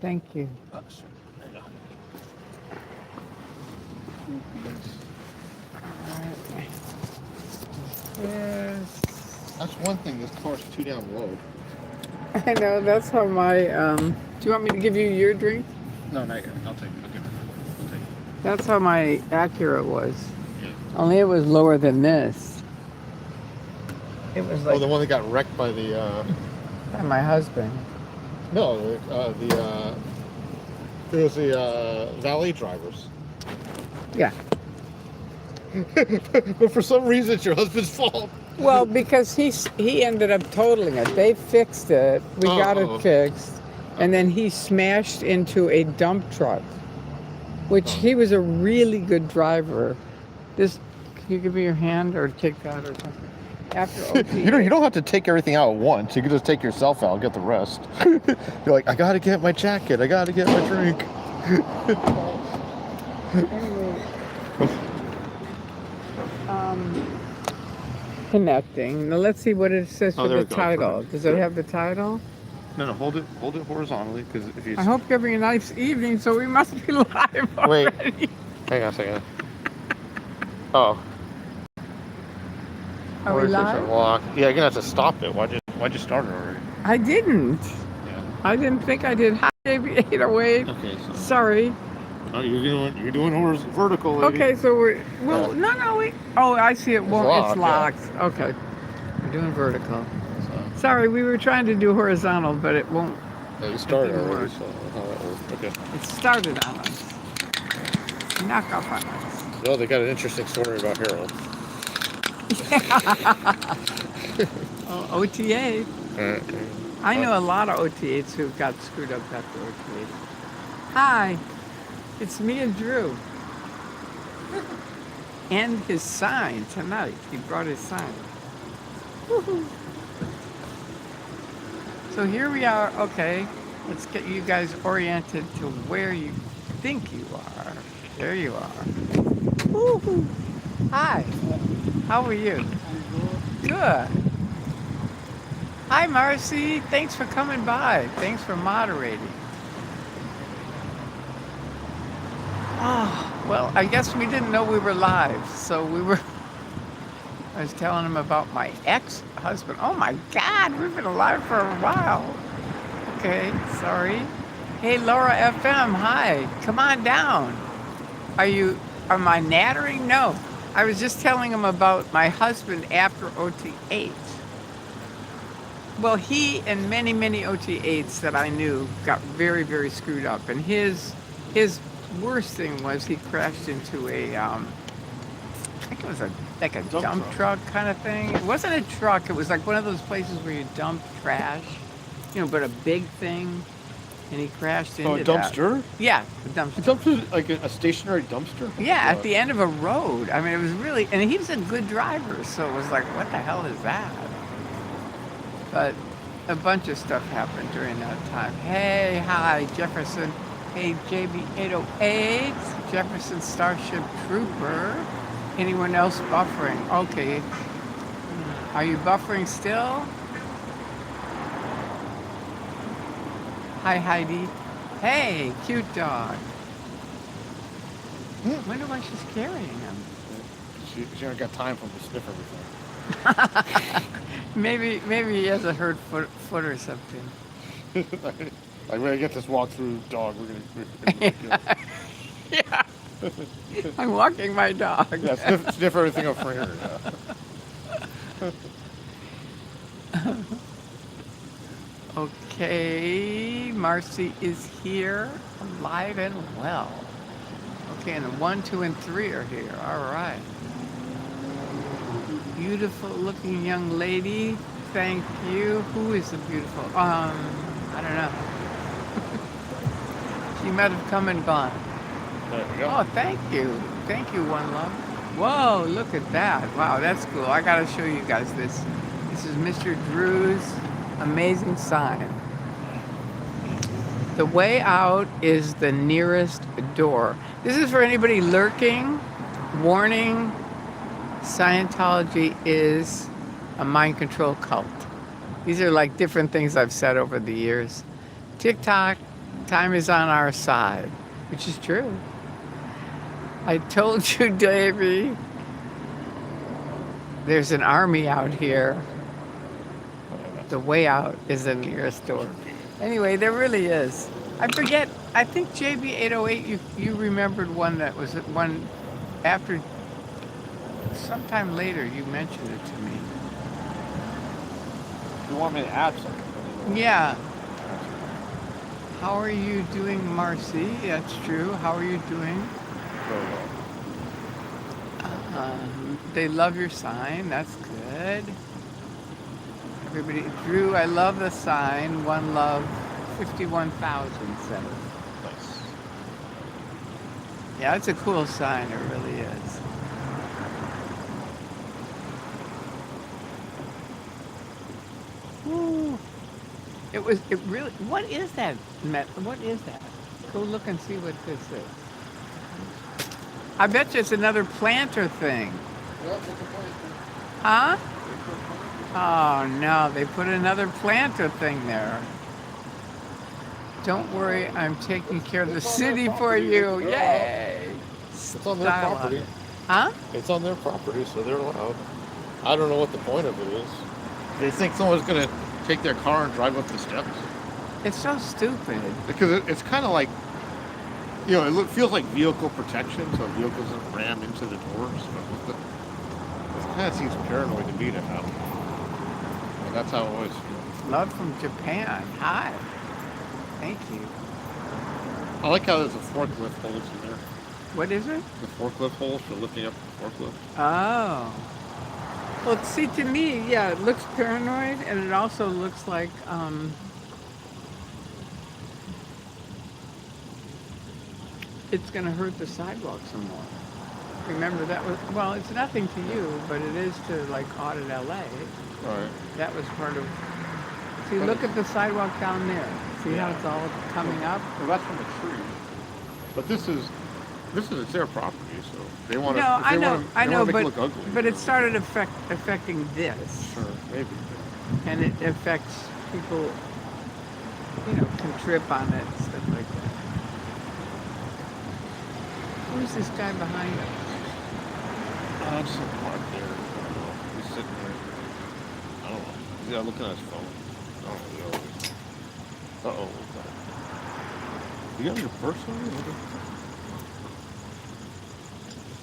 Thank you. Oh, sure. There you go. Yes. That's one thing. This car's too down low. I know, that's how my, do you want me to give you your drink? No, not yet. I'll take it. I'll take it. That's how my Acura was. Yeah. Only it was lower than this. It was like... Oh, the one that got wrecked by the, by my husband. No, it was the, valet drivers. Yeah. But for some reason, it's your husband's fault. Well, because he ended up totaling it. They fixed it. We got it fixed. And then he smashed into a dump truck, which he was a really good driver. Can you give me your hand or take that or something? After OT. You don't have to take everything out at once. You can just take yourself out and get the rest. You're like, I gotta get my jacket. I gotta get my drink. Connecting. Now let's see what it says for the title. Does it have the title? No, hold it horizontally, because if you... I hope you're having a nice evening, so we must be live already. Wait, hang on a second. Oh. Are we live? Yeah, you're gonna have to stop it. Why'd you start it already? I didn't. Yeah. I didn't think I did. Hi, baby 808. Okay, so... Sorry. Oh, you're doing vertical, lady. Okay, so oh, I see it. It's locked. Yeah. Okay. We're doing vertical. Sorry, we were trying to do horizontal, but it won't. Yeah, you started already, so how that works. Okay. It started on us. Knock off on us. Well, they got an interesting story about Harold. Oh, OTA. I know a lot of OTAs who got screwed up after OTA. Hi, it's me and Drew. And his sign tonight. He brought his sign. Woohoo. So here we are. Okay, let's get you guys oriented to where you think you are. There you are. Woohoo. Hi. How are you? Good. Hi, Marcy. Thanks for coming by. Thanks for moderating. Oh, well, I guess we didn't know we were live, so I was telling him about my ex-husband. Oh my God, we've been alive for a while. Okay, sorry. Hey, Laura FM, hi. Come on down. Am I nattering? No. I was just telling him about my husband after OT8. Well, he and many, many OT8s that I knew got very, very screwed up. And his worst thing was he crashed into I think it was like a dump truck kind of thing. It wasn't a truck. It was like one of those places where you dump trash, but a big thing. And he crashed into a dumpster? Yeah, a dumpster. A dumpster, like a stationary dumpster? Yeah, at the end of a road. I mean, it was really, and he was a good driver, so it was like, what the hell is that? But a bunch of stuff happened during that time. Hey, hi, Jefferson. Hey, JB808, Jefferson Starship Trooper. Anyone else buffering? Okay. Are you buffering still? Hi, Heidi. Hey, cute dog. Wonder why she's carrying him. She ain't got time for him to sniff everything. Maybe he has a hurt foot or something. Like, when I get this walk-through dog, we're gonna Yeah. I'm walking my dog. Yeah, sniff everything up for here. Yeah. Okay, Marcy is here, alive and well. Okay, and the 1, 2, and 3 are here. All right. Beautiful looking young lady. Thank you. Who is the beautiful? I don't know. She might have come and gone. There we go. Oh, thank you. Thank you, One Love. Whoa, look at that. Wow, that's cool. I gotta show you guys this. This is Mr. Drew's amazing sign. The way out is the nearest door. This is for anybody lurking. Warning, Scientology is a mind control cult. These are like different things I've said over the years. TikTok, Time is on our side, which is true. I told you, Davey, there's an army out here. The way out is the nearest door. Anyway, there really is. I forget. I think JB808, you remembered one that was one after, sometime later you mentioned it to me. You want me to add something? Yeah. How are you doing, Marcy? That's true. How are you doing? Very well. They love your sign. That's good. Everybody, Drew, I love the sign. One love, 51,000 says. Nice. Yeah, it's a cool sign. It really is. Woo. It really, what is that? What is that? Go look and see what this is. I bet you it's another planter thing. Yep, it's a planter. Huh? Oh no, they put another planter thing there. Don't worry, I'm taking care of the city for you. Yay! It's on their property. Huh? It's on their property, so they're allowed. I don't know what the point of it is. They think someone's gonna take their car and drive up the steps. It's so stupid. Because it's kind of like, you know, it feels like vehicle protection, so vehicles don't ram into the doors. But it kind of seems paranoid to me to have. And that's how it always feels. Love from Japan. Hi. Thank you. I like how there's a forklift holes in there. What is it? The forklift holes for lifting up the forklift. Oh. Well, see, to me, yeah, it looks paranoid, and it also looks like, it's going to hurt the sidewalk some more. Remember, that was, well, it's nothing to you, but it is to, like, Audit LA. Right. That was part of, see, look at the sidewalk down there. See how it's all coming up? Well, that's from a tree. But this is it's their property, so they want to. No, I know, make it look ugly. but it started affecting this. Sure, maybe. And it affects people, you know, can trip on it, stuff like that. Who's this guy behind us? Just some mark there. I don't know. He's sitting there. I don't know. He's looking at his phone. I don't know. Uh-oh. You got your purse on you?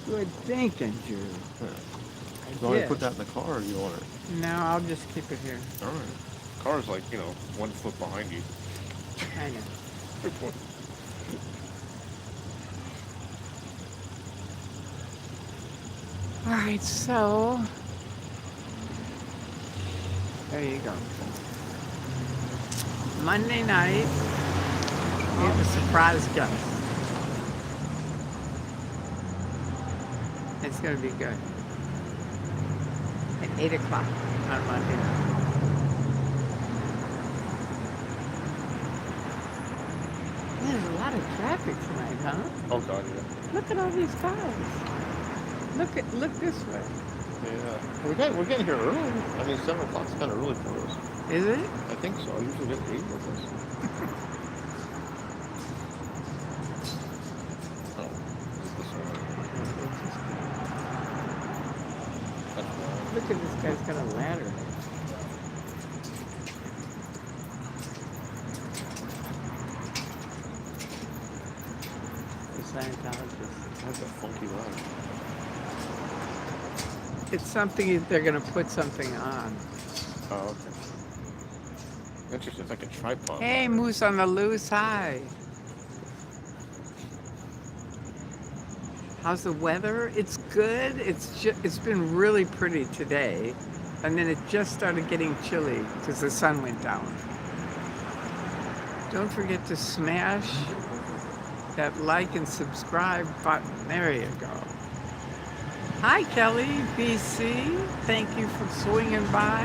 Good thinking, Drew. Yeah. I You want to did. put that in the car, or do you want it? No, I'll just keep it here. All right. The car's like, 1 foot behind you. I know. All right, so there you go. Monday night, we have a surprise guest. It's going to be good. At 8 o'clock on Monday night. There's a lot of traffic tonight, huh? Oh, God, yeah. Look at all these cars. Look this way. Yeah. We're getting here early. I mean, 7 o'clock's kind of early for us. Is it? I think so. I usually get 8 with us. Oh, this one. That's wrong. Look at this guy's got a ladder. The Scientologist. That's a funky ladder. It's something they're going to put something on. Oh, okay. Interesting. It's like a tripod. Hey, ladder. Moose on the Loose. Hi. How's the weather? It's good. It's been really pretty today, and then it just started getting chilly because the sun went down. Don't forget to smash that like and subscribe button. There you go. Hi, Kelly, BC. Thank you for swinging by.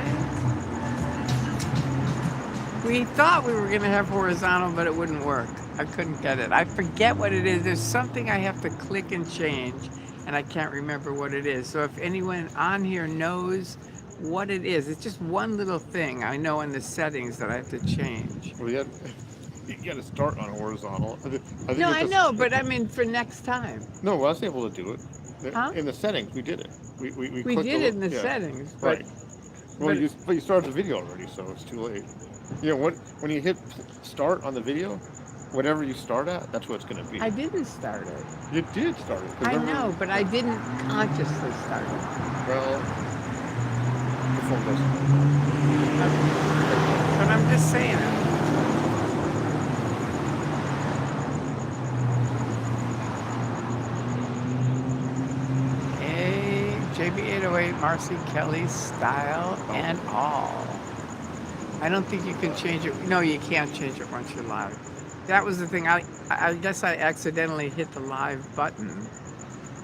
We thought we were going to have horizontal, but it wouldn't work. I couldn't get it. I forget what it is. There's something I have to click and change, and I can't remember what it is. So if anyone on here knows what it is, it's just one little thing I know in the settings that I have to change. Well, You gotta start on horizontal. I think No, it's I just, know, but I mean for next time. no, I was able to do it. Huh? In the settings, we did it. We We clicked a did it little, in the yeah, settings, right. Well, but you started the video already, so it's too late. You know, when you hit start on the video, whatever you start at, that's what it's going to be. I didn't start it. You did start it. 'Cause I remember, know, but I didn't consciously start it. well, the phone doesn't. But I'm just saying it. Hey, JB808, Marcy Kelly style and all. I don't think you can change it. No, you can't change it once you're live. That was the thing. I guess I accidentally hit the live button,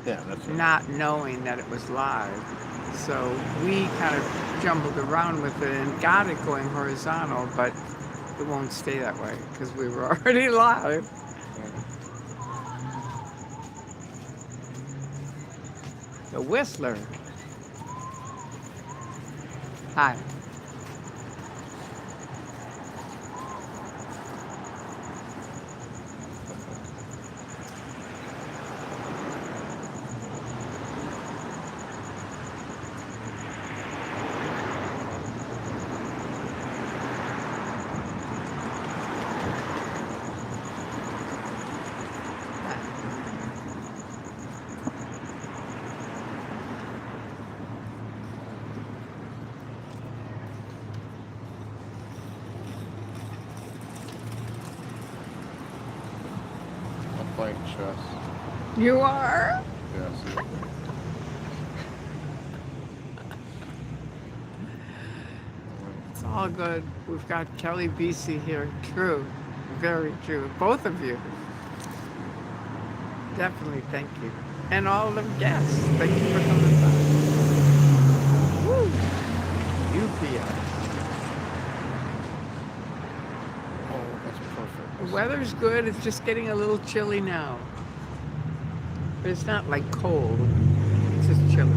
Yeah, that's right. not knowing that it was live. So we kind of jumbled around with it and got it going horizontal, but it won't stay that way because we were already live. The Whistler. Hi. I'm playing chess. You are? Yeah, see. It's all good. We've got Kelly BC here. True. Very true. Both of you. Definitely thank you. And all the guests. Thank you for coming by. Woo! UPS. Oh, that's perfect. The weather's good. It's just getting a little chilly now. But it's not like cold. It's just chilly.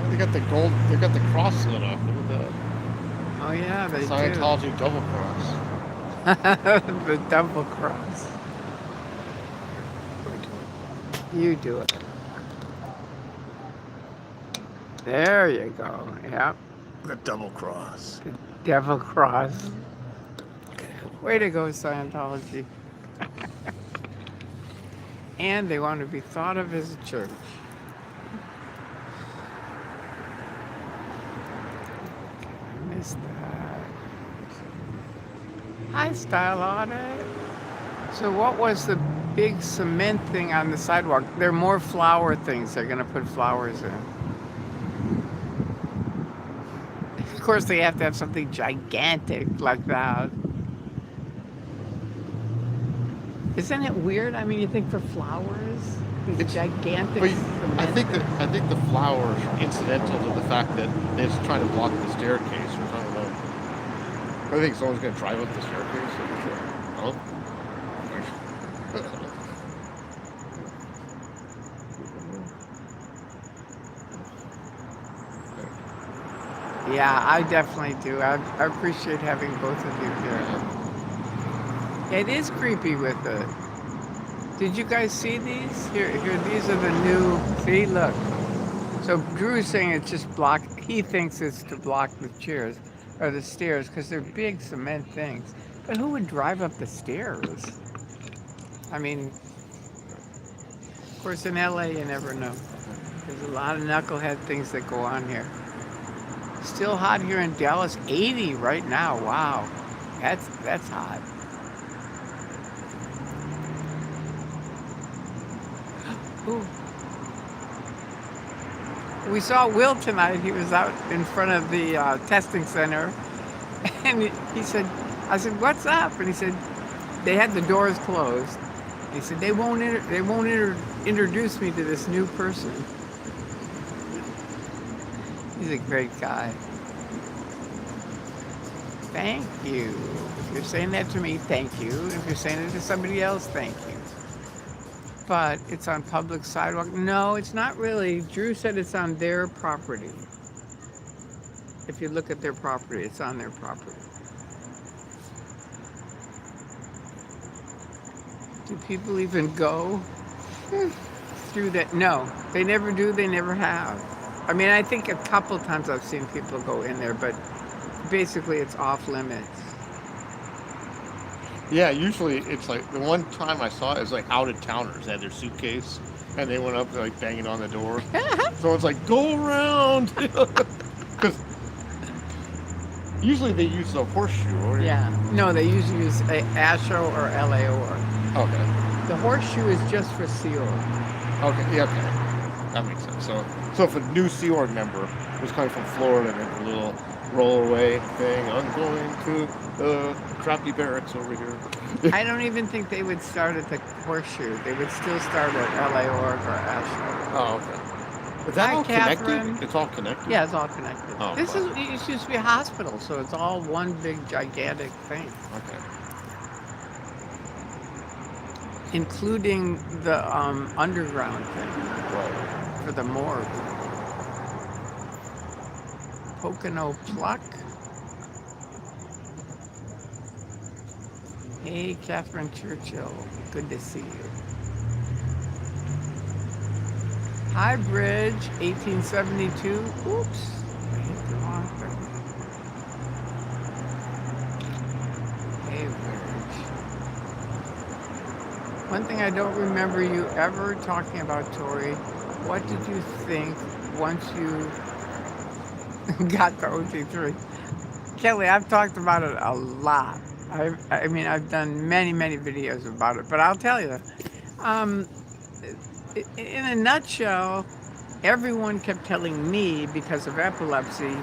Oh, they got the gold. They got the cross lit up. Look at Oh yeah, they that. Scientology double cross. do. The double cross. You do it. There you go. Yep. The double cross. The devil cross. Way to go, Scientology. And they want to be thought of as a church. I missed that. Hi, Style Audit. So what was the big cement thing on the sidewalk? There are more flower things. They're going to put flowers in. Of course, they have to have something gigantic like that. Isn't it weird? I mean, you think for flowers, these gigantic But cement I think things. the flowers are incidental to the fact that they're just trying to block the staircase or something. Like. I think someone's gonna drive up the staircase. Oh. Yeah, I definitely do. I appreciate having both of you here. It is creepy with it. Did you guys see these? Here, these are the new. See, look. So Drew's saying it's just block. He thinks it's to block the chairs or the stairs because they're big cement things. But who would drive up the stairs? I mean, of course, in LA, you never know. There's a lot of knucklehead things that go on here. Still hot here in Dallas, 80 right now. Wow, that's hot. Ooh. We saw Will tonight. He was out in front of the testing center, and he said, "I said, what's up?" And he said, "They had the doors closed." He said, "They won't introduce me to this new person." He's a great guy. Thank you. If you're saying that to me, thank you. If you're saying it to somebody else, thank you. But it's on public sidewalk. No, it's not really. Drew said it's on their property. If you look at their property, it's on their property. Do people even go through that? No, they never do. They never have. I mean, I think a couple times I've seen people go in there, but basically it's off limits. Yeah, usually it's like the one time I saw it was like out of towners had their suitcase and they went up like banging on the door. So it's like go around because usually they use the horseshoe. Or Yeah. No, they usually use a ASHO or LAOR. Okay. The horseshoe is just for Sea Org. Okay. Yeah. Okay. That makes sense. So if a new Sea Org member was coming from Florida and a little rollaway thing, I'm going to crappy barracks over here. I don't even think they would start at the horseshoe. They would still start at LAOR or ASHO. Oh, okay. Is that Hi, all Catherine. connected? It's all connected? Yeah, it's all connected. Oh, This wow. it used to be a hospital, so it's all one big gigantic thing, Okay. including the underground thing Right. for the morgue. Pocono Pluck. Hey, Catherine Churchill. Good to see you. Hi, Bridge, 1872. Oops, I hit the wrong thing. Hey, Bridge. One thing I don't remember you ever talking about, Tori. What did you think once you got to OT3? Kelly, I've talked about it a lot. I mean, I've done many, many videos about it, but I'll tell you, in a nutshell, everyone kept telling me because of epilepsy,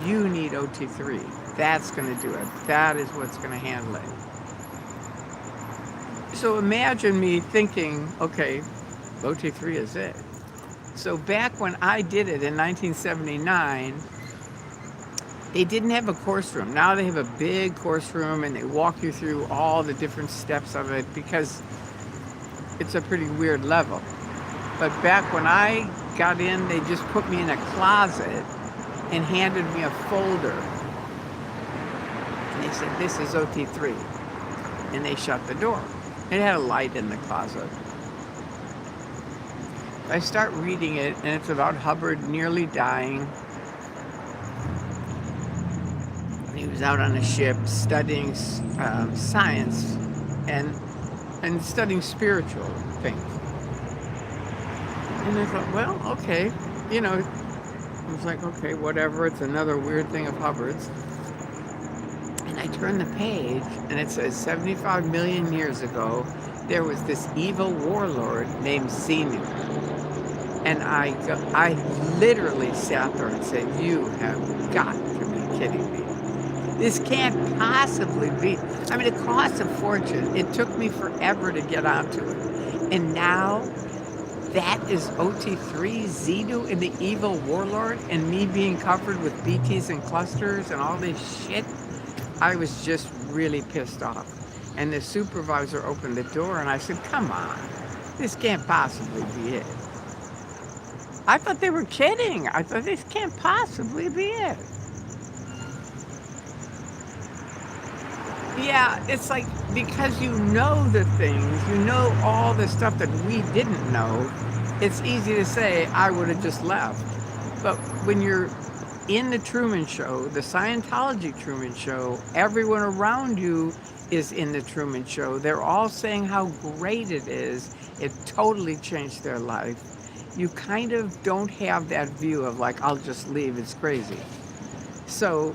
you need OT3. That's going to do it. That is what's going to handle it. So imagine me thinking, okay, OT3 is it. So back when I did it in 1979, they didn't have a course room. Now they have a big course room and they walk you through all the different steps of it because it's a pretty weird level. But back when I got in, they just put me in a closet and handed me a folder. And they said, this is OT3. And they shut the door. It had a light in the closet. I start reading it, and it's about Hubbard nearly dying. He was out on a ship studying science and studying spiritual things. And I thought, well, okay, you know, I was like, okay, whatever, it's another weird thing of Hubbard's. And I turned the page, and it says 75 million years ago, there was this evil warlord named Xenu. And I literally sat there and said, you have got to be kidding me. This can't possibly be. I mean, it costs a fortune. It took me forever to get onto it. And now, that is OT3, Xenu and the evil warlord, and me being covered with BTs and clusters and all this shit. I was just really pissed off. And the supervisor opened the door and I said, come on, this can't possibly be it. I thought they were kidding. I thought this can't possibly be it. Yeah, it's like, because you know the things, you know all the stuff that we didn't know, it's easy to say, I would have just left. But when you're in the Truman Show, the Scientology Truman Show, everyone around you is in the Truman Show. They're all saying how great it is. It totally changed their life. You kind of don't have that view of like, I'll just leave, it's crazy. So,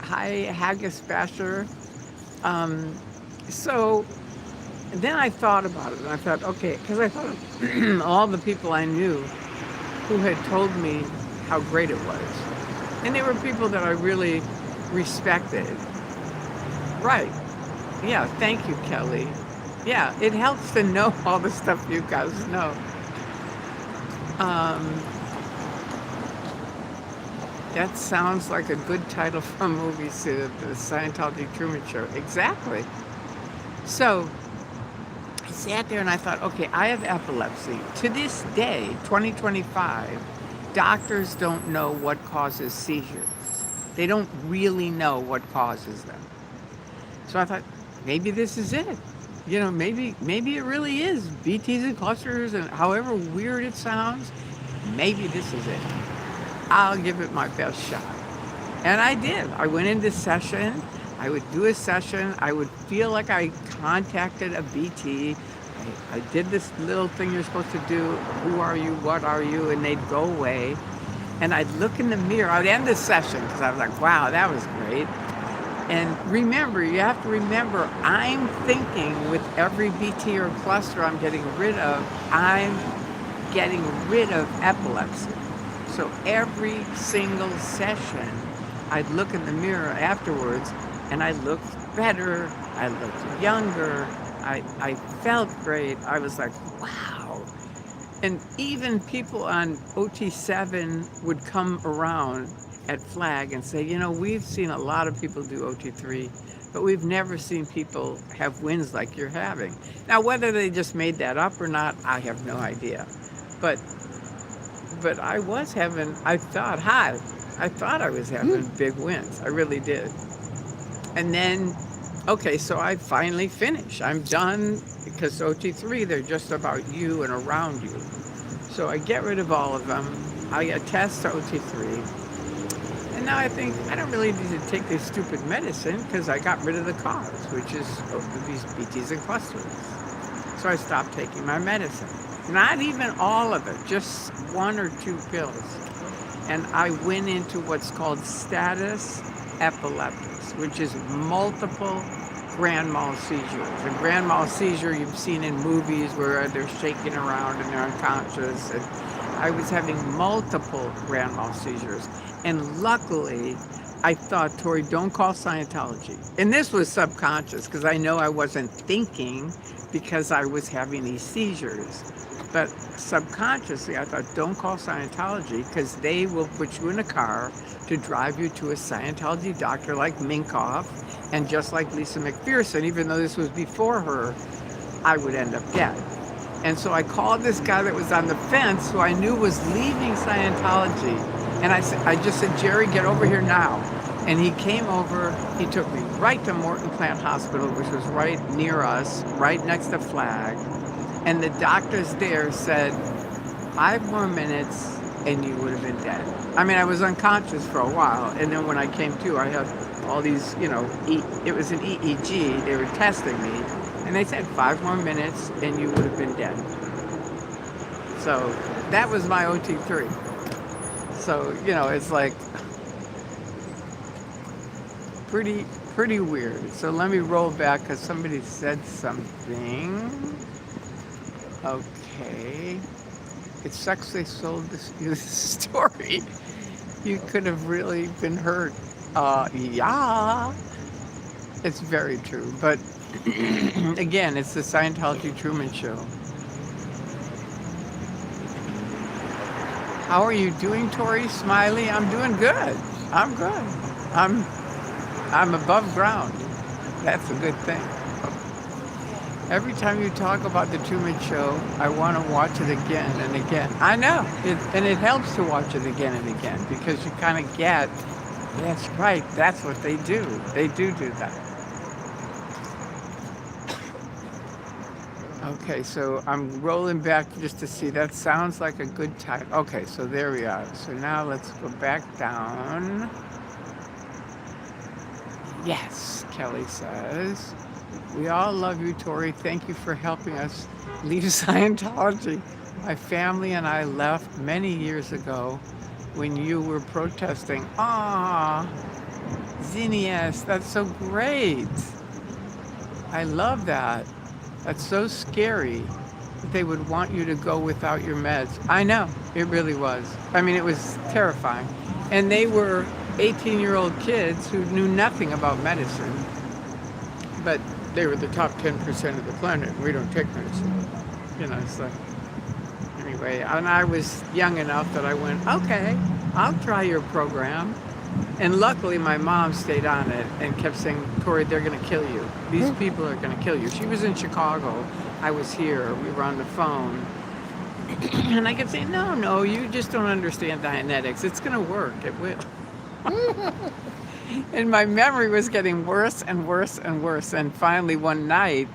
hi, Haggis Basher. So then I thought about it, and I thought, okay, because I thought of all the people I knew who had told me how great it was. And they were people that I really respected. Right. Yeah, thank you, Kelly. Yeah, it helps to know all the stuff you guys know. That sounds like a good title for a movie, the Scientology Truman Show. Exactly. So I sat there and I thought, okay, I have epilepsy. To this day, 2025, doctors don't know what causes seizures. They don't really know what causes them. So I thought, maybe this is it. You know, maybe it really is BTs and clusters, and however weird it sounds, maybe this is it. I'll give it my best shot. And I did. I went into session. I would do a session. I would feel like I contacted a BT. I did this little thing you're supposed to do. Who are you? What are you? And they'd go away. And I'd look in the mirror. I'd end the session because I was like, wow, that was great. And remember, you have to remember, I'm thinking with every BT or cluster I'm getting rid of, I'm getting rid of epilepsy. So every single session, I'd look in the mirror afterwards and I looked better, I looked younger, I felt great. I was like, wow. And even people on OT7 would come around at Flag and say, you know, we've seen a lot of people do OT3, but we've never seen people have wins like you're having. Now, whether they just made that up or not, I have no idea. But I was having, I thought I was having big wins. I really did. And then, okay, so I finally finish. I'm done because OT3, they're just about you and around you. So I get rid of all of them. I attest to OT3. And now I think I don't really need to take this stupid medicine because I got rid of the cause, which is these BTs and clusters. So I stopped taking my medicine. Not even all of it, just 1 or 2 pills. And I went into what's called status epilepticus, which is multiple grand mal seizures. A grand mal seizure you've seen in movies where they're shaking around and they're unconscious. And I was having multiple grand mal seizures. And luckily, I thought, Tori, don't call Scientology. And this was subconscious because I know I wasn't thinking because I was having these seizures. But subconsciously, I thought, don't call Scientology because they will put you in a car to drive you to a Scientology doctor like Minkoff and just like Lisa McPherson, even though this was before her, I would end up dead. And so I called this guy that was on the fence who I knew was leaving Scientology. And I just said, Jerry, get over here now. And he came over, he took me right to Morton Plant Hospital, which was right near us, right next to Flag. And the doctors there said, 5 more minutes and you would have been dead. I mean, I was unconscious for a while. And then when I came to, I had all these, you know, it was an EEG. They were testing me. And they said 5 more minutes and you would have been dead. So that was my OT3. So, you know, it's like pretty weird. So let me roll back because somebody said something. Okay. It sucks they sold this story. You could have really been hurt. Yeah. It's very true. But again, it's the Scientology Truman Show. How are you doing, Tori? Smiley? I'm doing good. I'm good. I'm above ground. That's a good thing. Every time you talk about the Truman Show, I want to watch it again and again. I know, and it helps to watch it again and again because you kind of get, that's right, that's what they do. They do that. Okay, so I'm rolling back just to see. That sounds like a good time. Okay, so there we are. So now let's go back down. Yes, Kelly says. We all love you, Tori. Thank you for helping us leave Scientology. My family and I left many years ago when you were protesting. Ah, Zinnias, that's so great. I love that. That's so scary that they would want you to go without your meds. I know, it really was. I mean, it was terrifying. And they were 18-year-old kids who knew nothing about medicine, but they were the top 10% of the planet. We don't take medicine. You know, it's like, anyway, and I was young enough that I went, okay, I'll try your program. And luckily my mom stayed on it and kept saying, Tori, they're gonna kill you. These people are gonna kill you. She was in Chicago, I was here, we were on the phone. And I kept saying, no, you just don't understand Dianetics. It's going to work. It will. And my memory was getting worse and worse and worse. And finally, one night,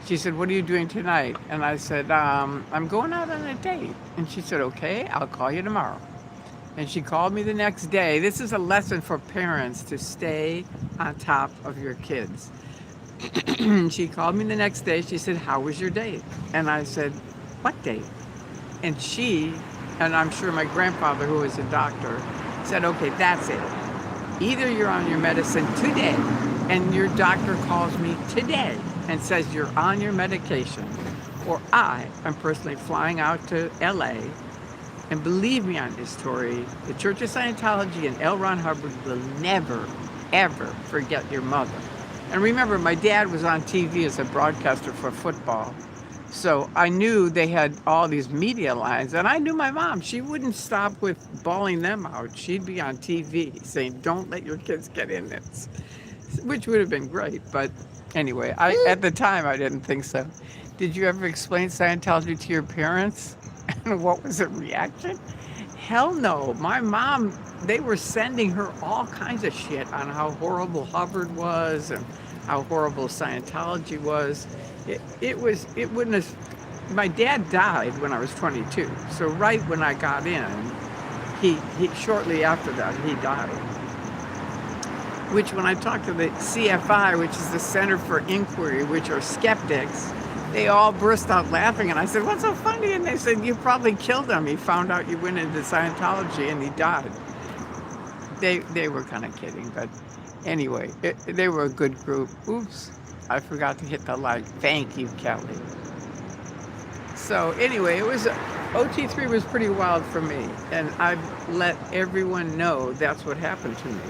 she said, what are you doing tonight? And I said, I'm going out on a date. And she said, okay, I'll call you tomorrow. And she called me the next day. This is a lesson for parents to stay on top of your kids. She called me the next day. She said, how was your date? And I said, what date? And and I'm sure my grandfather, who was a doctor, said, okay, that's it. Either you're on your medicine today, and your doctor calls me today and says you're on your medication, or I am personally flying out to LA. And believe me on this, Tori, the Church of Scientology and L. Ron Hubbard will never, ever forget your mother. And remember, my dad was on TV as a broadcaster for football. So I knew they had all these media lines, and I knew my mom. She wouldn't stop with bawling them out. She'd be on TV saying, don't let your kids get in this, which would have been great. But anyway, at the time, I didn't think so. Did you ever explain Scientology to your parents? And what was the reaction? Hell no. My mom, they were sending her all kinds of shit on how horrible Hubbard was and how horrible Scientology was. It wouldn't have, my dad died when I was 22. So right when I got in, he shortly after that, he died. Which when I talked to the CFI, which is the Center for Inquiry, which are skeptics, they all burst out laughing. And I said, what's so funny? And they said, you probably killed him. He found out you went into Scientology and he died. They were kind of kidding, but anyway, they were a good group. Oops, I forgot to hit the like. Thank you, Kelly. So anyway, OT3 was pretty wild for me. And I've let everyone know that's what happened to me.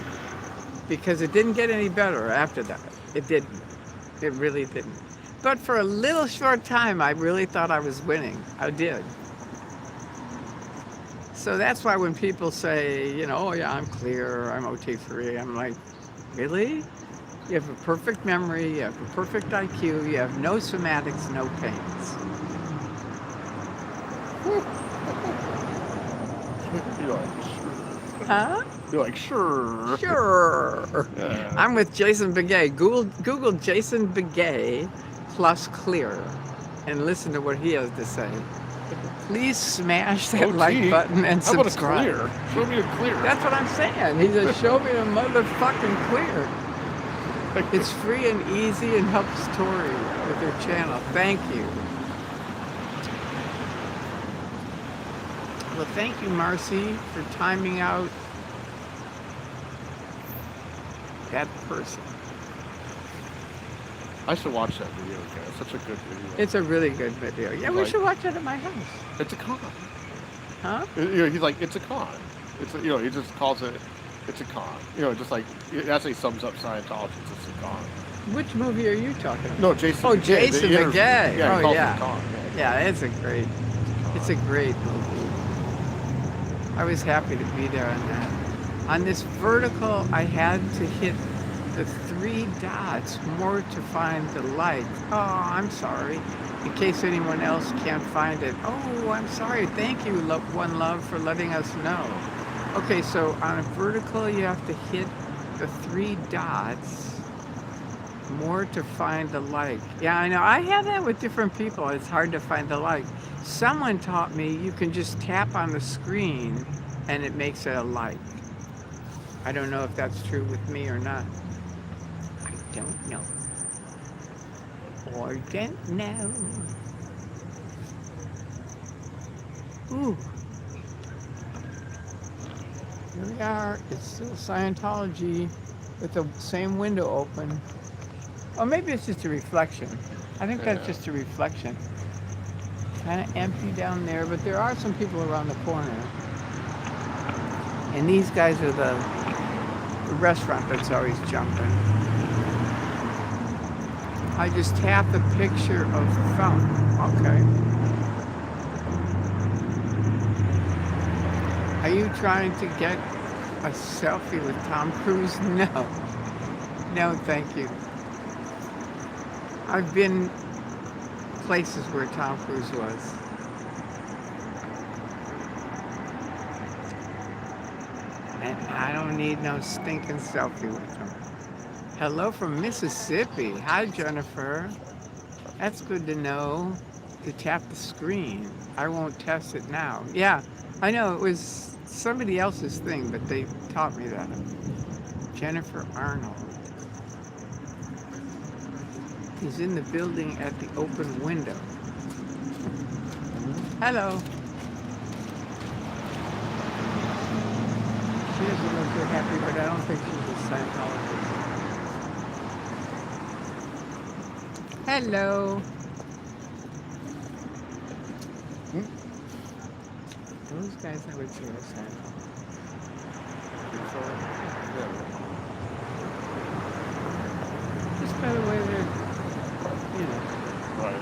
Because it didn't get any better after that. It didn't. It really didn't. But for a little short time, I really thought I was winning. I did. So that's why when people say, oh yeah, I'm clear, I'm OT3, I'm like, really? You have a perfect memory, you have a perfect IQ, you have no somatics, no pains. You're like, sure. Huh? You're like, sure. Sure. Yeah. I'm with Jason Begay. Google Jason Begay plus clear and listen to what he has to say. Please smash that like button and subscribe. How about a clear? Show me a clear. That's what I'm saying. He says, show me a motherfucking clear. It's free and easy and helps Tori with her channel. Thank you. Well, thank you, Marcy, for timing out that person. I should watch that video again. It's such a good video. It's a really good video. Yeah, we should watch it at my house. It's a con. Huh? He's like, it's a con. He just calls it, it's a con. Just like, it actually sums up Scientology. It's just a con. Which movie are you talking about? No, Jason. Oh, Jason Begay. Yeah, Oh, calls yeah. it a con. Yeah, it's a great movie. I was happy to be there on that. On this vertical, I had to hit the 3 dots more to find the light. Oh, I'm sorry. In case anyone else can't find it. Oh, I'm sorry. Thank you, One Love, for letting us know. Okay, so on a vertical, you have to hit the 3 dots more to find the like. Yeah, I know. I have that with different people. It's hard to find the like. Someone taught me you can just tap on the screen and it makes it a like. I don't know if that's true with me or not. I don't know. Or don't know. Ooh. Here we are. It's still Scientology with the same window open. Oh, maybe it's just a reflection. I think that's just a reflection. Kind of empty down there, but there are some people around the corner. And these guys are the restaurant that's always jumping. I just tap the picture of the phone. Okay. Are you trying to get a selfie with Tom Cruise? No. No, thank you. I've been places where Tom Cruise was. I don't need no stinking selfie with him. Hello from Mississippi. Hi, Jennifer. That's good to know. To tap the screen. I won't test it now. Yeah, I know it was somebody else's thing, but they taught me that. Jennifer Arnold is in the building at the open window. Hello. She doesn't look so happy, but I don't think she's a Scientologist. Hello. Those guys I would say are Scientologists. Just by the way they're, you know. Right.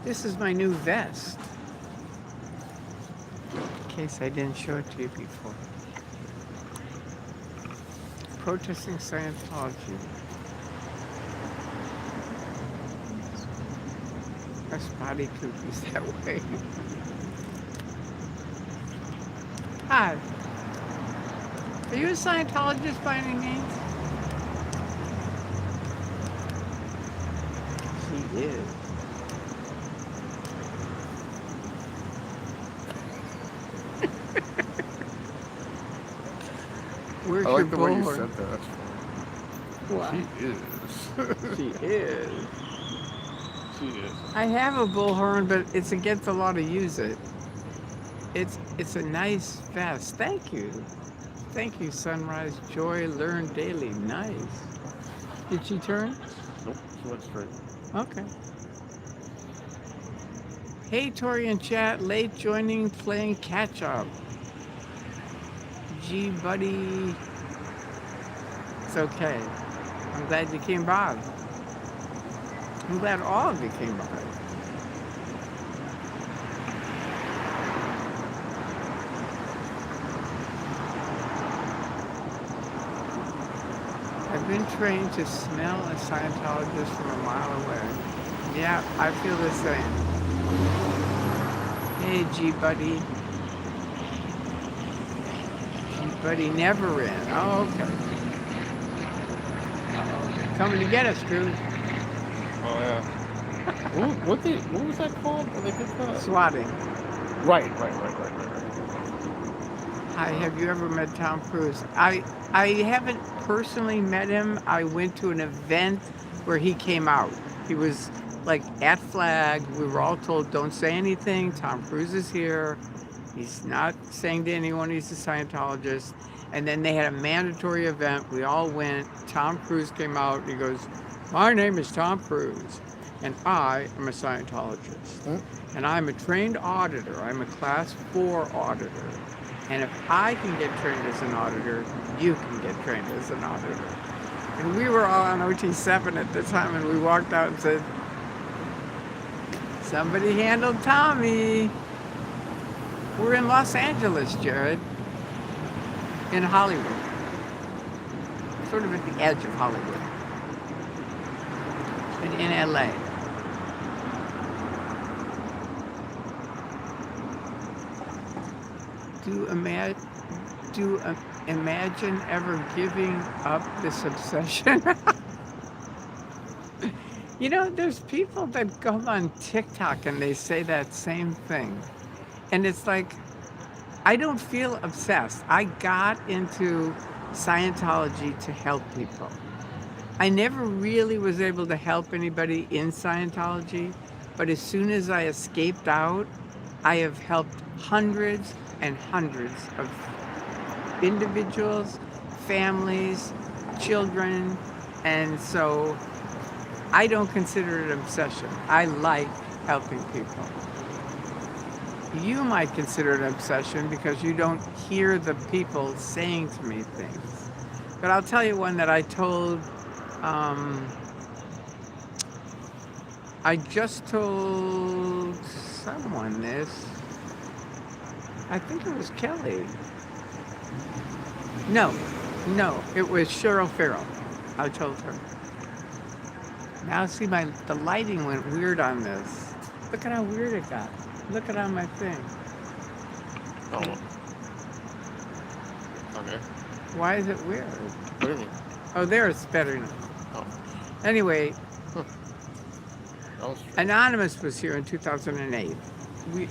This is my new vest. In case I didn't show it to you before. Protesting Scientology. My spotty cookies that way. Hi. Are you a Scientologist by any means? She is. Where's I your like the way you bullhorn? said that. That's funny. What? She is. She is. She is. I have a bullhorn, but it's against the law to use it. It's a nice vest. Thank you. Thank you, Sunrise Joy. Learn daily. Nice. Did she turn? Nope, she went straight. Okay. Hey, Tori and chat. Late joining, playing catch up. Gee, buddy. It's okay. I'm glad you came by. I'm glad all of you came by. I've been trained to smell a Scientologist from a mile away. Yeah, I feel the same. Hey, G-Buddy. G-Buddy never in. Oh, okay. Uh-oh. Coming to get us, Scrooge. Oh yeah. what was that called? When they did that? Swatting. Right. Hi, have you ever met Tom Cruise? I haven't personally met him. I went to an event where he came out. He was like at Flag. We were all told, don't say anything. Tom Cruise is here. He's not saying to anyone he's a Scientologist. And then they had a mandatory event. We all went. Tom Cruise came out and he goes, my name is Tom Cruise and I am a Scientologist. And I'm a trained auditor. I'm a class 4 auditor. And if I can get trained as an auditor, you can get trained as an auditor. And we were all on OT7 at the time, and we walked out and said, somebody handled Tommy. We're in Los Angeles, Jared. In Hollywood. Sort of at the edge of Hollywood. And in LA. Imagine ever giving up this obsession? You know, there's people that go on TikTok and they say that same thing. And it's like, I don't feel obsessed. I got into Scientology to help people. I never really was able to help anybody in Scientology, but as soon as I escaped out, I have helped hundreds and hundreds of individuals, families, children, and so I don't consider it an obsession. I like helping people. You might consider it an obsession because you don't hear the people saying to me things. But I'll tell you one that I told, I just told someone this. I think it was Kelly. No, no, it was Cheryl Farrell. I told her. Now see, the lighting went weird on this. Look at how weird it got. Look at on my thing. Oh, okay. Why is it weird? What do you mean? Oh, there it's better now. Oh, Anyway, that was strange. Anonymous was here in 2008.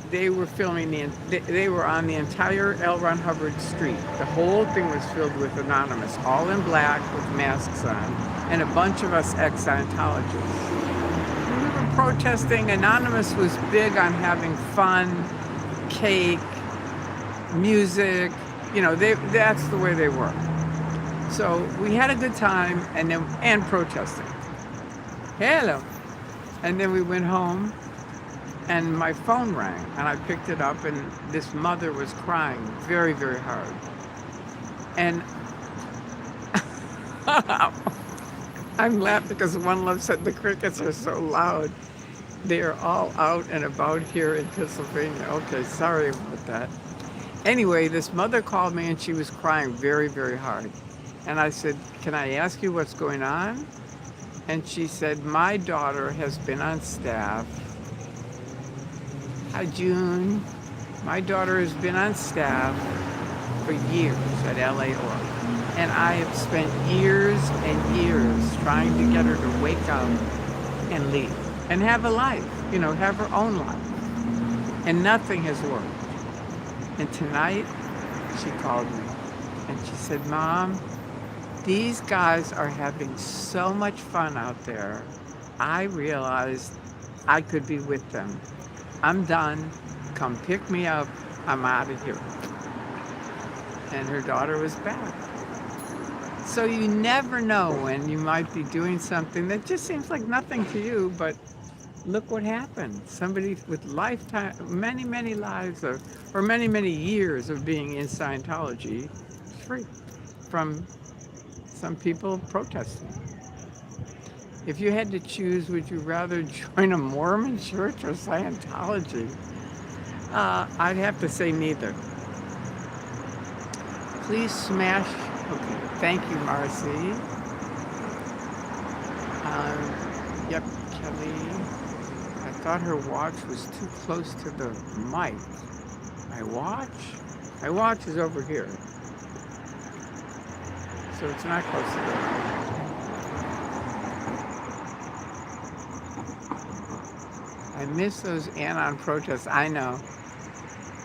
They were filming they were on the entire L. Ron Hubbard Street. The whole thing was filled with Anonymous, all in black with masks on, and a bunch of us ex-Scientologists. We were protesting. Anonymous was big on having fun, cake, music. You know, that's the way they were. So we had a good time, and protesting. Hello. And then we went home, and my phone rang, and I picked it up, and this mother was crying very, very hard. And I'm laughing because One Love said the crickets are so loud. They are all out and about here in Pennsylvania. Okay, sorry about that. Anyway, this mother called me, and she was crying very, very hard. And I said, "Can I ask you what's going on?" And she said, "My daughter has been on staff." Hi, June. My daughter has been on staff for years at LA Org. And I have spent years and years trying to get her to wake up and leave and have a life, you know, have her own life. And nothing has worked. And tonight, she called me and she said, "Mom, these guys are having so much fun out there. I realized I could be with them. I'm done. Come pick me up. I'm out of here." And her daughter was back. So you never know when you might be doing something that just seems like nothing to you, but look what happened. Somebody with lifetime, many, many lives or many, many years of being in Scientology, free from some people protesting. If you had to choose, would you rather join a Mormon church or Scientology? I'd have to say neither. Please smash. Okay, thank you, Marcy. Yep, Kelly. I thought her watch was too close to the mic. My watch? My watch is over here. So it's not close to the mic. I miss those Anon protests. I know.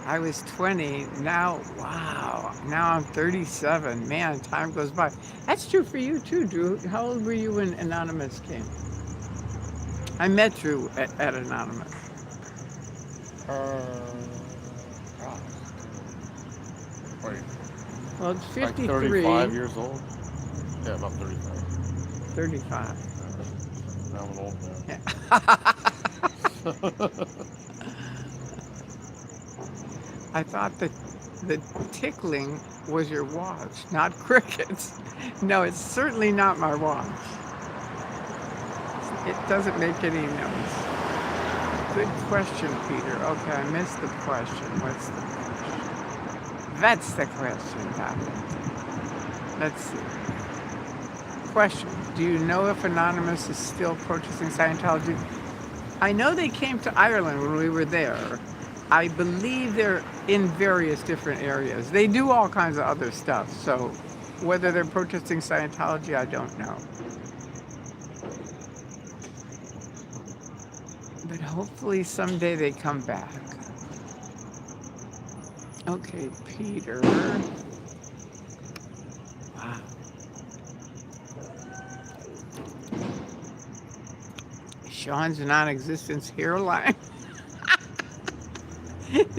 I was 20. Now, wow. Now I'm 37. Man, time goes by. That's true for you too, Drew. How old were you when Anonymous came? I met Drew at Anonymous. Wait, Well, it's 53. like 35 years old? Yeah, about 35. 35. Now I'm an old man. Yeah. I thought that the tickling was your watch, not crickets. No, it's certainly not my watch. It doesn't make any noise. Good question, Peter. Okay, I missed the question. What's the question? That's the question, Doctor. Let's see. Question. Do you know if Anonymous is still protesting Scientology? I know they came to Ireland when we were there. I believe they're in various different areas. They do all kinds of other stuff, so whether they're protesting Scientology, I don't know. But hopefully someday they come back. Okay, Peter. Wow. Sean's non-existence hairline.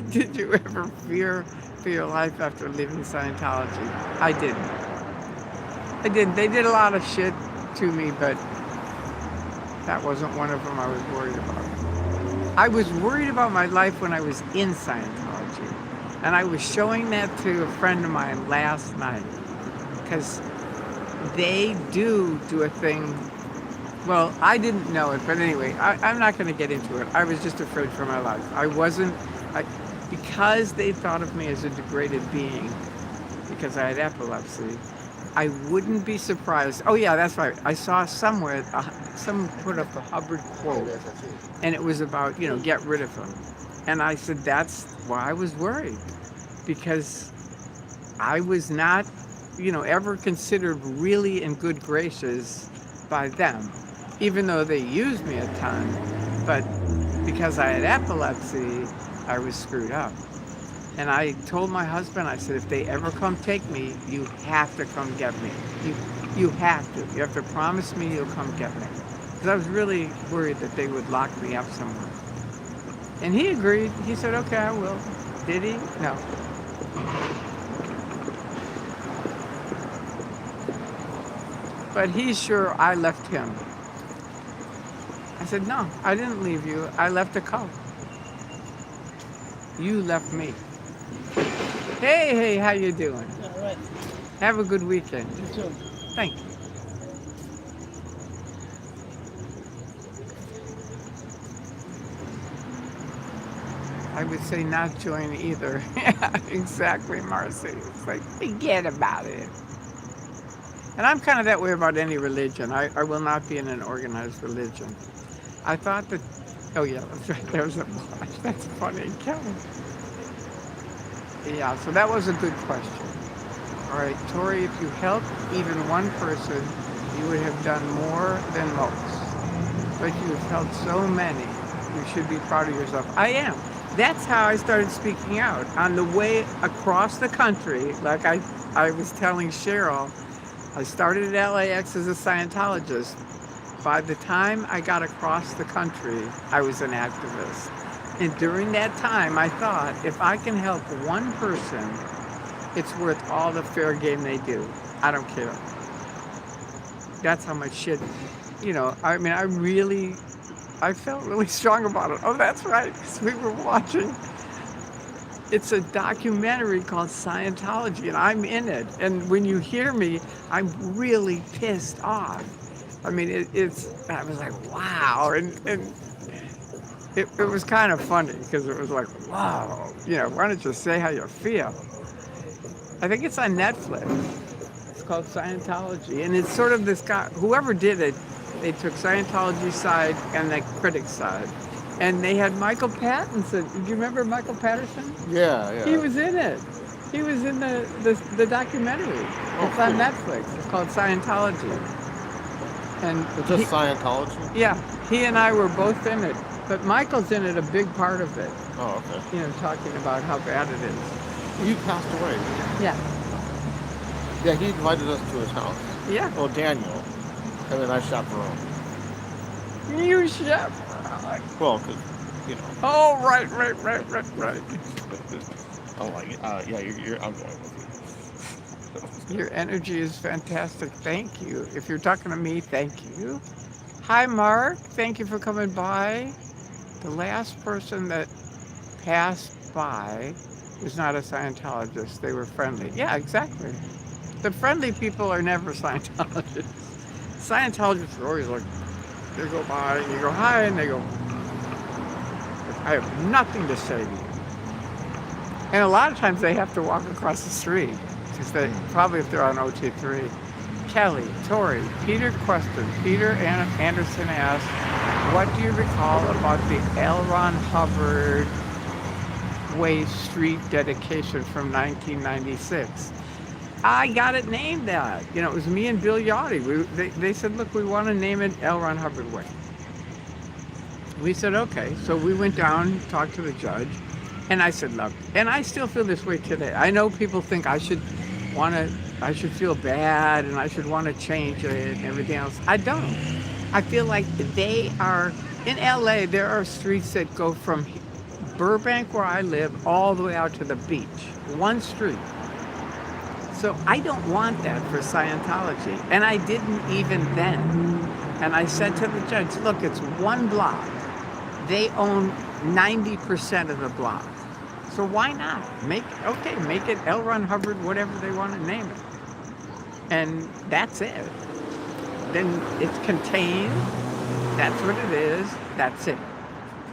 Did you ever fear for your life after leaving Scientology? I didn't. They did a lot of shit to me, but that wasn't one of them I was worried about. I was worried about my life when I was in Scientology. And I was showing that to a friend of mine last night. Because they do a thing. Well, I didn't know it, but anyway, I'm not going to get into it. I was just afraid for my life. I wasn't, because they thought of me as a degraded being, because I had epilepsy. I wouldn't be surprised. Oh yeah, that's right. I saw somewhere someone put up a Hubbard quote, and it was about, get rid of him. And I said that's why I was worried, because I was not, ever considered really in good graces by them, even though they used me a ton. But because I had epilepsy, I was screwed up. And I told my husband, I said, if they ever come take me, you have to come get me. You have to. You have to promise me you'll come get me. Because I was really worried that they would lock me up somewhere. And he agreed. He said, okay, I will. Did he? No. But he's sure I left him. I said, no, I didn't leave you. I left a cult. You left me. Hey, how you doing? All right. Have a good weekend. You too. Thank you. I would say not join either. Yeah, exactly, Marcy. It's like, forget about it. And I'm kind of that way about any religion. I will not be in an organized religion. I thought that, oh yeah, that's right, there's a watch. That's funny, Kelly. Yeah, so that was a good question. All right, Tori, if you helped even one person, you would have done more than most. But you've helped so many. You should be proud of yourself. I am. That's how I started speaking out. On the way across the country, like I was telling Cheryl, I started at LAX as a Scientologist. By the time I got across the country, I was an activist. And during that time, I thought, if I can help one person, it's worth all the fair game they do. I don't care. That's how much shit, I felt really strong about it. Oh, that's right, because we were watching. It's a documentary called Scientology, and I'm in it. And when you hear me, I'm really pissed off. I mean, I was like, wow. And it was kind of funny, because it was like, wow, why don't you say how you feel? I think it's on Netflix. It's called Scientology. And it's sort of this guy, whoever did it, they took Scientology side and the critic side. And they had Michael Patterson. Do you remember Michael Patterson? Yeah. He was in it. He was in the documentary. It's on Netflix. It's called Scientology. And it's just Scientology? Yeah. He and I were both in it. But Michael's in it a big part of it. Oh, okay. Talking about how bad it is. You passed away. Yeah. Yeah, he invited us to his house. Yeah. Well, Daniel. And then I chaperoned. You chaperoned. Well, because, Oh, right. I'm like, yeah, I'm going with you. Your energy is fantastic. Thank you. If you're talking to me, thank you. Hi, Mark. Thank you for coming by. The last person that passed by was not a Scientologist. They were friendly. Yeah, exactly. The friendly people are never Scientologists. Scientologists are always like, they go by and you go hi, and they go, I have nothing to say to you. And a lot of times they have to walk across the street, because they probably, if they're on OT3. Kelly, Tori, Peter question. Peter Anderson asked, what do you recall about the L. Ron Hubbard Way Street dedication from 1996? I got it named that. It was me and Bill Yachty. They said, look, we want to name it L. Ron Hubbard Way. We said, okay. So we went down, talked to the judge, and I said, look, and I still feel this way today. I know people think I should feel bad and I should want to change it and everything else. I don't. I feel like they are, in LA, there are streets that go from Burbank, where I live, all the way out to the beach. One street. So I don't want that for Scientology. And I didn't even then. And I said to the judge, look, it's one block. They own 90% of the block. So why not? Make it L. Ron Hubbard, whatever they want to name it. And that's it. Then it's contained. That's what it is. That's it.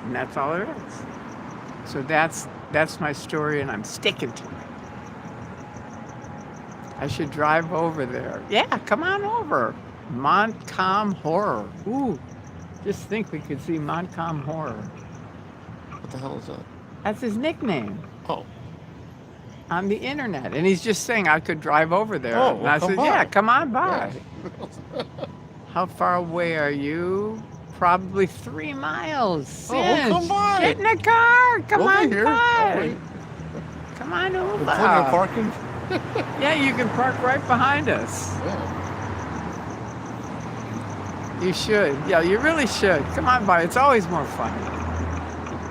And that's all there is. So that's my story, and I'm sticking to it. I should drive over there. Yeah, come on over. Montcalm Horror. Ooh, just think we could see Montcalm Horror. What the hell is that? That's his nickname Oh. on the internet. And he's just saying I could drive over there. Oh, and well, I come said, by. yeah, come on by. Yeah. How far away are you? Probably 3 miles. Oh, well, come by. Get in the car. Come We'll be on here. by. Come on over. Plenty of parking. Yeah, you can park right behind us. Yeah. You should. Yeah, you really should. Come on by. It's always more fun.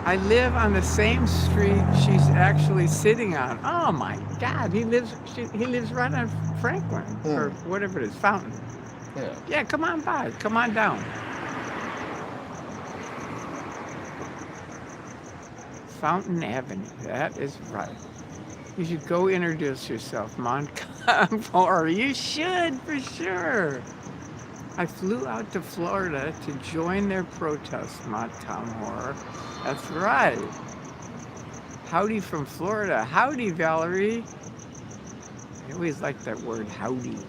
I live on the same street she's actually sitting on. Oh my God, he lives right on Franklin or whatever it is, Fountain. Yeah. Yeah, come on by. Come on down. Fountain Avenue. That is right. You should go introduce yourself, Montcalm Horror. You should, for sure. I flew out to Florida to join their protest, Montcalm Horror. That's right. Howdy from Florida. Howdy, Valerie. I always liked that word, howdy.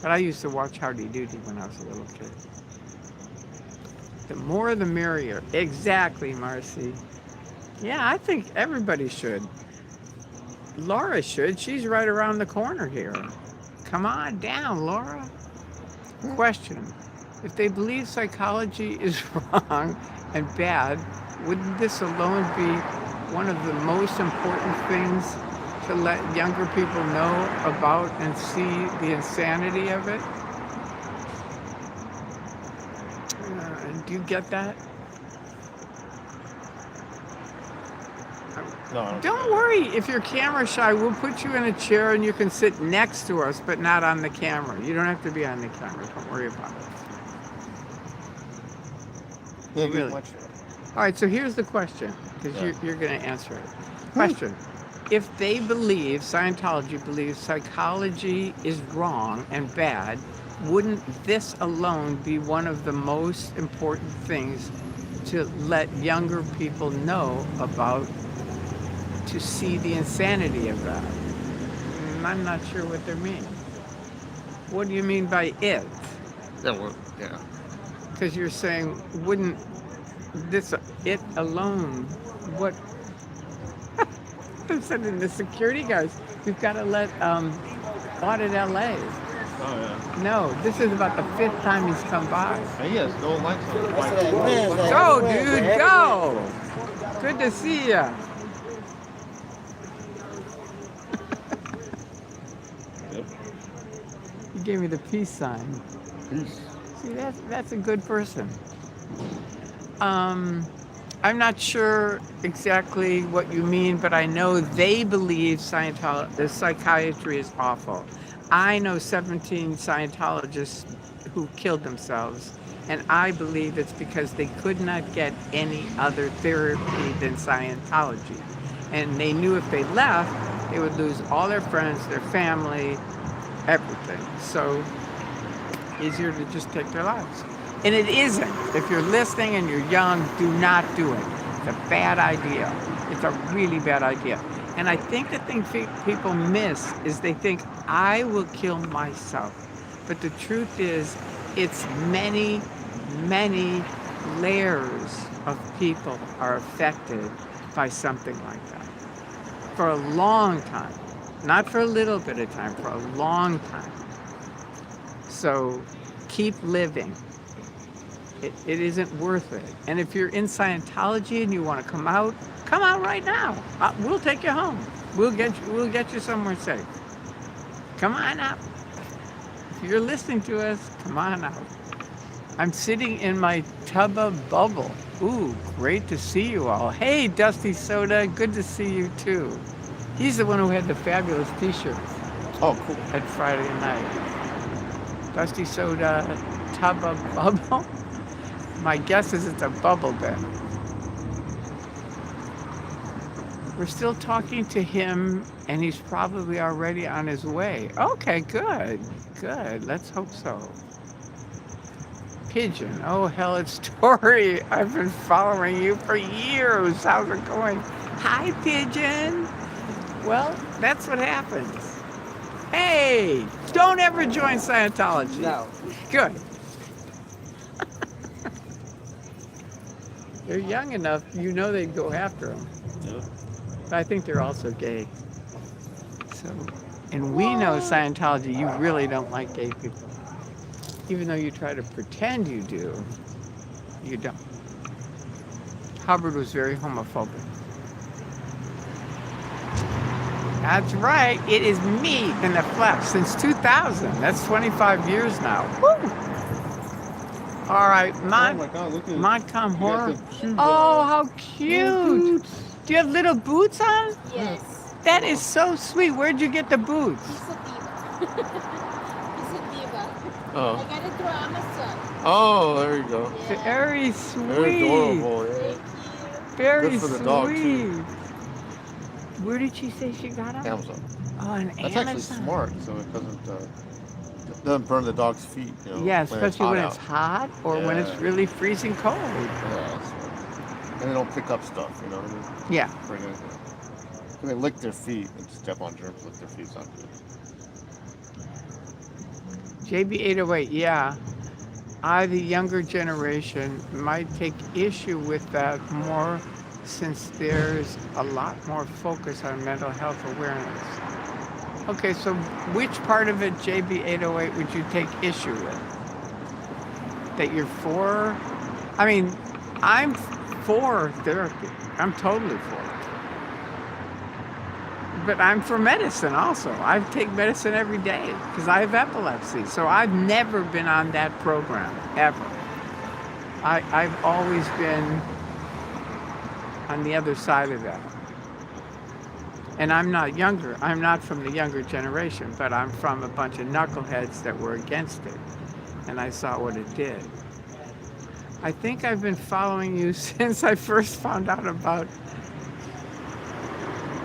But I used to watch Howdy Doody when I was a little kid. The more the merrier. Exactly, Marcy. Yeah, I think everybody should. Laura should. She's right around the corner here. Come on down, Laura. Question. If they believe psychology is wrong and bad, wouldn't this alone be one of the most important things to let younger people know about and see the insanity of it? Do you get that? No. Don't worry, if you're camera shy, we'll put you in a chair and you can sit next to us, but not on the camera. You don't have to be on the camera. Don't worry about it. Yeah, Really. much. All right, so here's the question, because you're going to answer it. Question. If they believe, Scientology believes psychology is wrong and bad, wouldn't this alone be one of the most important things to let younger people know about, to see the insanity of that? I'm not sure what they mean. What do you mean by it? Yeah. Because you're saying, wouldn't this, it alone, what? I'm sending the security guards. We've got to let Audit LA. Oh, yeah. No, this is about the 5th time he's come by. He has no lights on. Go, dude, go! Good to see ya. Yep. You gave me the peace sign. Peace. See, that's a good person. I'm not sure exactly what you mean, but I know they believe psychiatry is awful. I know 17 Scientologists who killed themselves, and I believe it's because they could not get any other therapy than Scientology. And they knew if they left, they would lose all their friends, their family, everything. So, easier to just take their lives. And it isn't. If you're listening and you're young, do not do it. It's a bad idea. It's a really bad idea. And I think the thing people miss is they think, I will kill myself. But the truth is, it's many, many layers of people are affected by something like that. For a long time. Not for a little bit of time, for a long time. So keep living. It isn't worth it. And if you're in Scientology and you want to come out right now. We'll take you home. We'll get you somewhere safe. Come on out. If you're listening to us, come on out. I'm sitting in my tub of bubble. Ooh, great to see you all. Hey, Dusty Soda, good to see you too. He's the one who had the fabulous t-shirts. Oh, cool. At Friday night. Dusty Soda, tub of bubble. My guess is it's a bubble bin. We're still talking to him, and he's probably already on his way. Okay, good. Let's hope so. Pigeon. Oh, hell, it's Tory. I've been following you for years. How's it going? Hi, Pigeon. Well, that's what happens. Hey, don't ever join Scientology. No. Good. They're young enough, you know they'd go after them. Yeah. But I think they're also gay. So, and we know Scientology, you really don't like gay people. Even though you try to pretend you do, you don't. Hubbard was very homophobic. That's right, it is me in the flesh since 2000. That's 25 years now. Woo! All right, Oh my God! Look at Montcalm you got Horror. the shoes Oh, on. how cute! Do you have little boots on? Yes. That is so sweet. Where'd you get the boots? He's a diva. He's a diva. I Oh. got it through Amazon. Oh, there you go. Yeah. Very sweet. Very adorable. Yeah. Thank you. Very Good for the sweet. dog, too. Where did she say she got them? Amazon. Oh, on That's Amazon. actually smart, so it doesn't burn the dog's feet. You know, Yeah, when especially when hot it's out. hot or when it's Yeah. really freezing cold. Yeah, that's smart. And they don't pick up stuff. You know what I mean? Yeah. Bring it. When they lick their feet and step on germs, lick their feet. It's not good. JB808, yeah. The younger generation, might take issue with that more since there's a lot more focus on mental health awareness. Okay, so which part of it, JB808, would you take issue with? That you're for? I mean, I'm for therapy. I'm totally for it. But I'm for medicine also. I take medicine every day because I have epilepsy. So I've never been on that program, ever. I've always been on the other side of that. And I'm not younger. I'm not from the younger generation, but I'm from a bunch of knuckleheads that were against it. And I saw what it did. I think I've been following you since I first found out about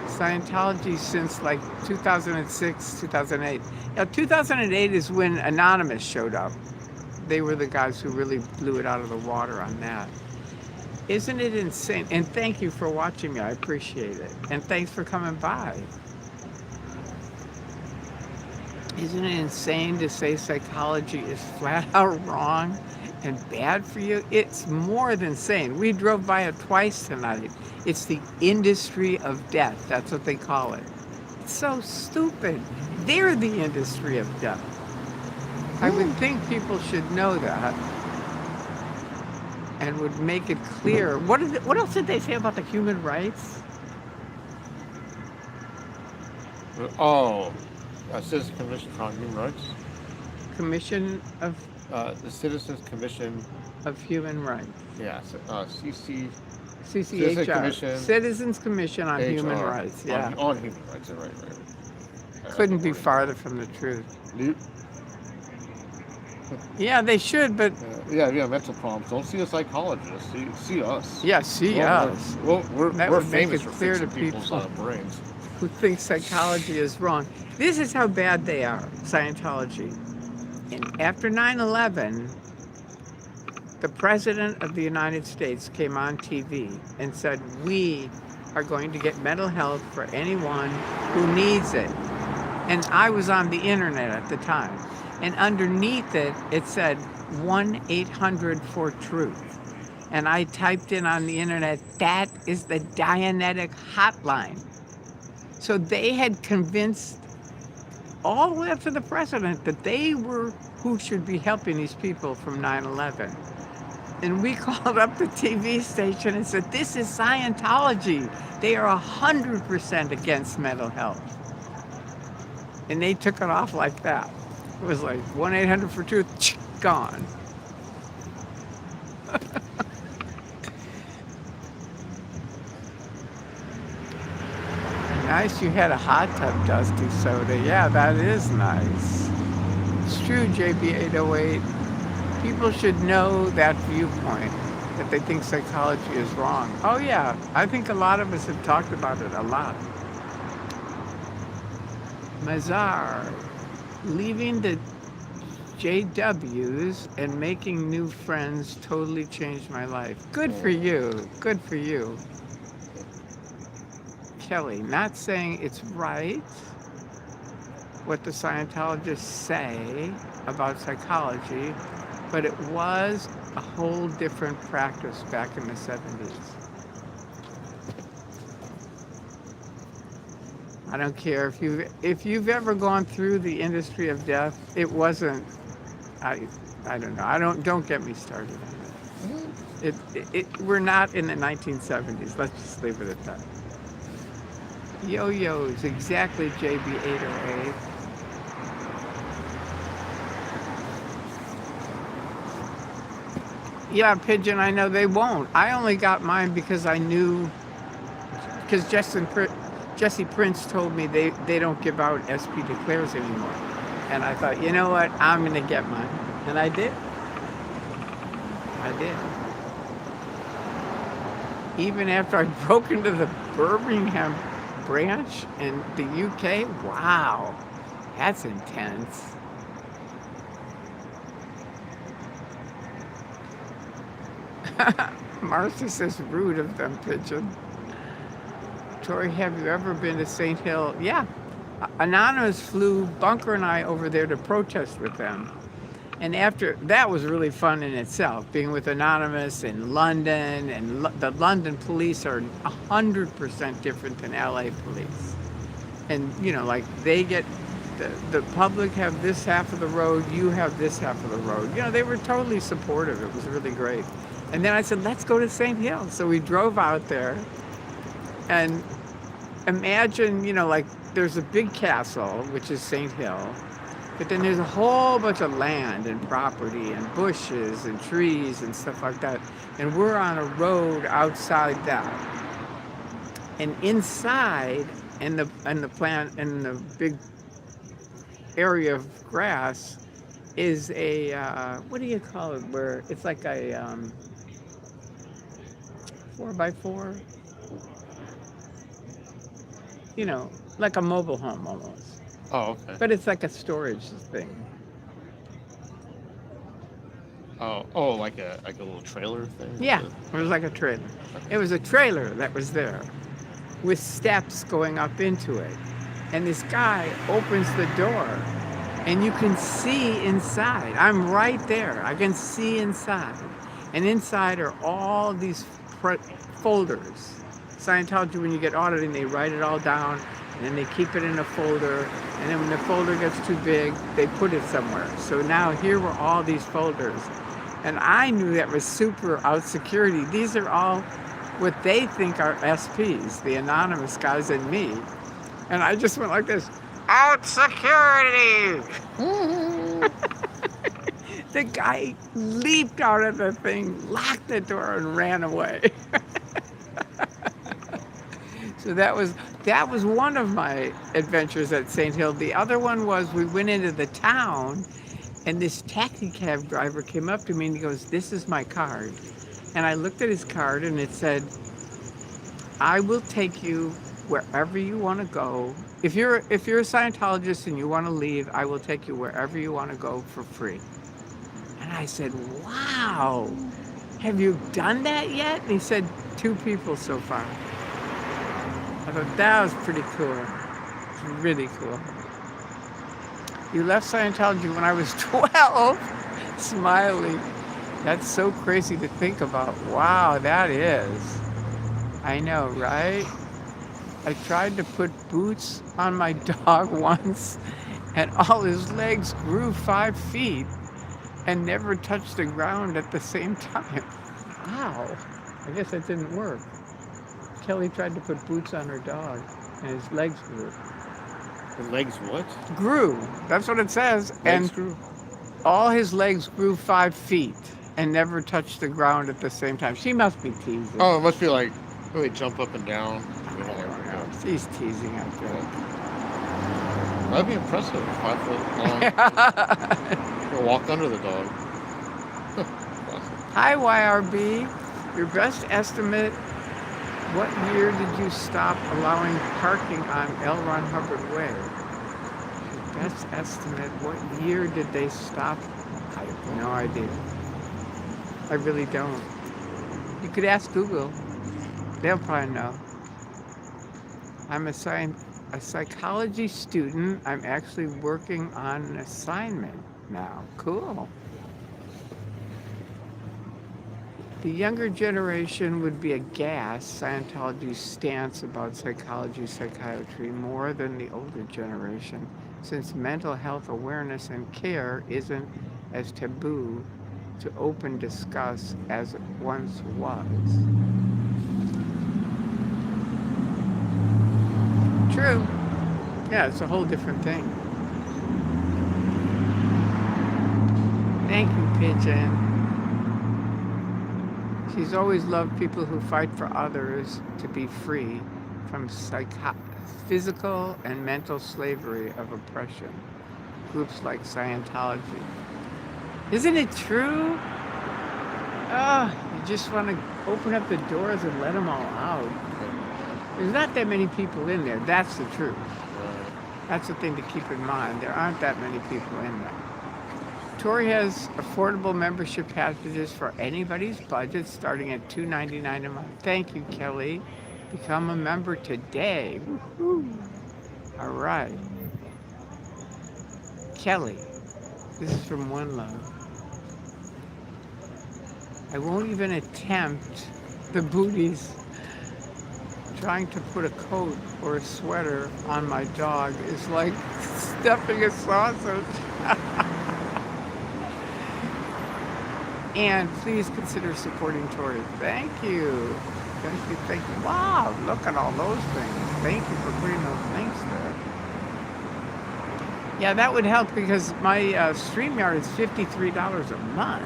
Scientology since like 2006, 2008. Now, 2008 is when Anonymous showed up. They were the guys who really blew it out of the water on that. Isn't it insane? And thank you for watching me. I appreciate it. And thanks for coming by. Isn't it insane to say psychology is flat out wrong and bad for you? It's more than sane. We drove by it twice tonight. It's the industry of death. That's what they call it. It's so stupid. They're the industry of death. I would think people should know that and would make it clear. What else did they say about the human rights? Oh, Citizens Commission on Human Rights. Commission of The Citizens Commission. Human Rights. Yeah, CC. CCHR. Commission. Citizens Commission on Human HR. Rights. Yeah. On human rights, right. Couldn't be farther from the truth. Nope. Yeah, they should, but Yeah, mental problems. Don't see a psychologist. See us. yeah, see Well, us. We're That we're would make famous it for clear fixing to people's people. brains. Who think psychology is wrong. This is how bad they are, Scientology. And after 9/11, the President of the United States came on TV and said, we are going to get mental health for anyone who needs it. And I was on the internet at the time. And underneath it, it said 1-800-4-TRUTH. And I typed in on the internet, that is the Dianetic hotline. So they had convinced all the way up to the president that they were who should be helping these people from 9/11. And we called up the TV station and said, this is Scientology. They are 100% against mental health. And they took it off like that. It was like 1-800-4-TRUTH, gone. Nice you had a hot tub dusty soda. Yeah, that is nice. It's true, JB808. People should know that viewpoint, that they think psychology is wrong. Oh yeah, I think a lot of us have talked about it a lot. Mazar, leaving the JWs and making new friends totally changed my life. Good for you, good for you. Kelly, not saying it's right, what the Scientologists say about psychology, but it was a whole different practice back in the 70s. I don't care if you've ever gone through the industry of death, it wasn't. I don't know. Don't get me started on it. We're not in the 1970s. Let's just leave it at that. Yo-yos, exactly, JB808. Yeah, Pigeon, I know they won't. I only got mine because I knew, because Jesse Prince told me they don't give out SP declares anymore. And I thought, you know what, I'm going to get mine. And I did. Even after I broke into the Birmingham branch in the UK, wow, that's intense. Martha says, rude of them, Pigeon. Tori, have you ever been to St. Hill? Yeah. Anonymous flew Bunker and I over there to protest with them. And after, that was really fun in itself, being with Anonymous in London, and the London police are 100% different than LA police. And, you know, like they get, the public have this half of the road, you have this half of the road. You know, they were totally supportive. It was really great. And then I said, let's go to St. Hill. So we drove out there, and imagine, you know, like there's a big castle, which is St. Hill, but then there's a whole bunch of land and property and bushes and trees and stuff like that. And we're on a road outside that. And inside, in the big area of grass, is a, what do you call it, where it's like a 4x4, you know, like a mobile home almost. Oh, okay. But it's like a storage thing. Oh, like a little trailer thing? Yeah, it was like a trailer. It was a trailer that was there with steps going up into it. And this guy opens the door and you can see inside. I'm right there. I can see inside. And inside are all these folders. Scientology, when you get audited, they write it all down, and then they keep it in a folder, and then when the folder gets too big, they put it somewhere. So now here were all these folders. And I knew that was super out security. These are all what they think are SPs, the anonymous guys and me. And I just went like this, out security! The guy leaped out of the thing, locked the door, and ran away. So that was one of my adventures at St. Hill. The other one was we went into the town, and this taxi cab driver came up to me and he goes, "This is my card." And I looked at his card and it said, "I will take you wherever you want to go. If you're a Scientologist and you want to leave, I will take you wherever you want to go for free." And I said, "Wow, have you done that yet?" And he said, 2 people so far. I thought that was pretty cool. It's really cool. You left Scientology when I was 12. Smiley. That's so crazy to think about. Wow, that is. I know, right? I tried to put boots on my dog once, and all his legs grew 5 feet and never touched the ground at the same time. Wow. I guess that didn't work. Kelly tried to put boots on her dog, and his legs grew. The legs what? Grew. That's what it says. Legs And grew? all his legs grew 5 feet and never touched the ground at the same time. She must be teasing. Oh, it must be like, they jump up and down. She's teasing, I think. That'd be impressive. 5 foot long. You'll walk under the dog. Hi, YRB. Your best estimate, what year did you stop allowing parking on L. Ron Hubbard Way? Your best estimate, what year did they stop? I have no idea. I really don't. You could ask Google. They'll probably know. I'm a a psychology student. I'm actually working on an assignment now. Cool. The younger generation would be aghast Scientology's stance about psychology, psychiatry more than the older generation, since mental health awareness and care isn't as taboo to open discuss as it once was. True. Yeah, it's a whole different thing. Thank you, Pigeon. She's always loved people who fight for others to be free from physical and mental slavery of oppression. Groups like Scientology. Isn't it true? Oh, you just want to open up the doors and let them all out. There's not that many people in there. That's the truth. That's the thing to keep in mind. There aren't that many people in there. Tory has affordable membership packages for anybody's budget, starting at $2.99 a month. Thank you, Kelly. Become a member today. Woo-hoo. All right. Kelly, this is from One Love. I won't even attempt the booties. Trying to put a coat or a sweater on my dog is like stuffing a sausage. And please consider supporting Tory. Thank you. Thank you, thank you. Wow, look at all those things. Thank you for putting those links there. Yeah, that would help because my StreamYard is $53 a month.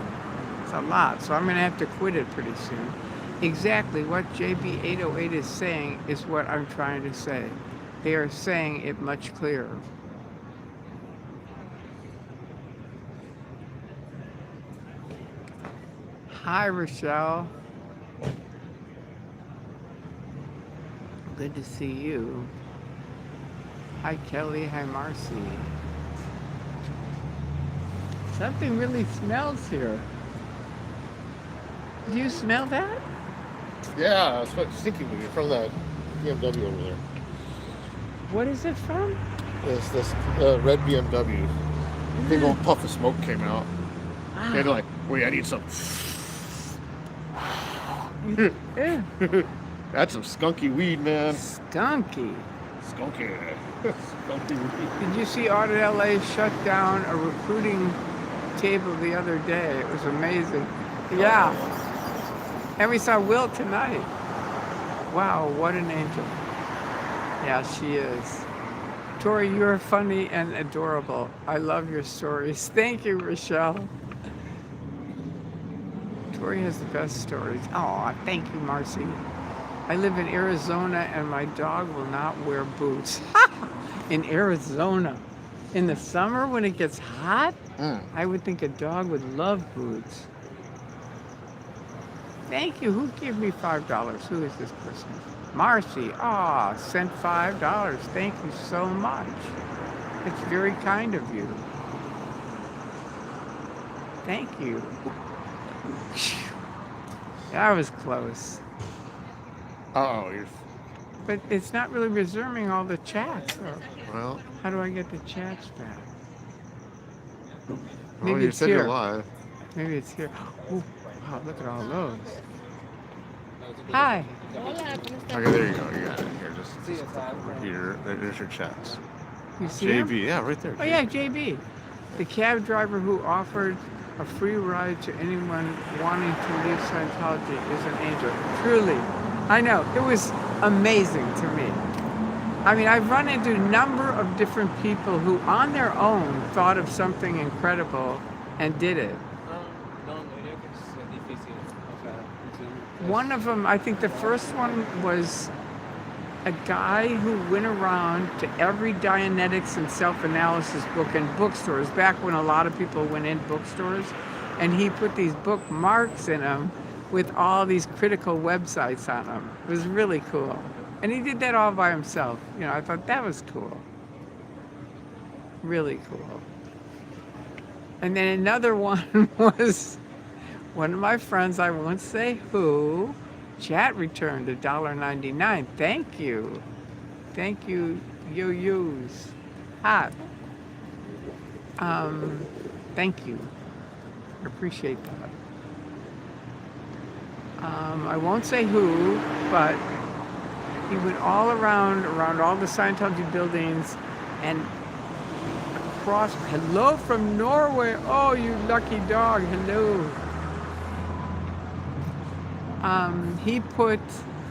It's a lot, so I'm going to have to quit it pretty soon. Exactly what JB808 is saying is what I'm trying to say. They are saying it much clearer. Hi, Rochelle. Good to see you. Hi, Kelly. Hi, Marcy. Something really smells here. Do you smell that? Yeah, that's what it's thinking of you from that BMW over there. What is it from? It's this red BMW. Big old puff of smoke came out. Ah. They're like, wait, I need some. Yeah. That's some skunky weed, man. Skunky. Skunky. Skunky weed. Did you see Audit LA shut down a recruiting table the other day? It was amazing. Yeah. And we saw Will tonight. Wow, what an angel. Yeah, she is. Tori, you're funny and adorable. I love your stories. Thank you, Rochelle. Tori has the best stories. Oh, thank you, Marcy. I live in Arizona and my dog will not wear boots. In Arizona. In the summer when it gets hot, I would think a dog would love boots. Thank you. Who gave me $5? Who is this person? Marcy. Ah, sent $5. Thank you so much. It's very kind of you. Thank you. That was close. Uh-oh. But it's not really resuming all the chats. Well, How do I get the chats back? well, Maybe you it's said here. you're live. Maybe it's here. Oh, wow, look at all those. Hi. Okay, there you go. You got it. Here, just here. There's your chats. You see him? JB, yeah, right there. Oh, yeah, JB. The cab driver who offered a free ride to anyone wanting to leave Scientology is an angel. Truly. I know. It was amazing to me. I mean, I've run into a number of different people who on their own thought of something incredible and did it. One of them, I think the first one was a guy who went around to every Dianetics and self-analysis book in bookstores, back when a lot of people went in bookstores, and he put these bookmarks in them with all these critical websites on them. It was really cool. And he did that all by himself. You know, I thought that was cool. Really cool. And then another one was one of my friends, I won't say who, chat returned $1.99. Thank you. Thank you. Yo-yos. Hot. Thank you. I appreciate that. I won't say who, but he went all around all the Scientology buildings and across. Hello from Norway. Oh, you lucky dog. Hello. He put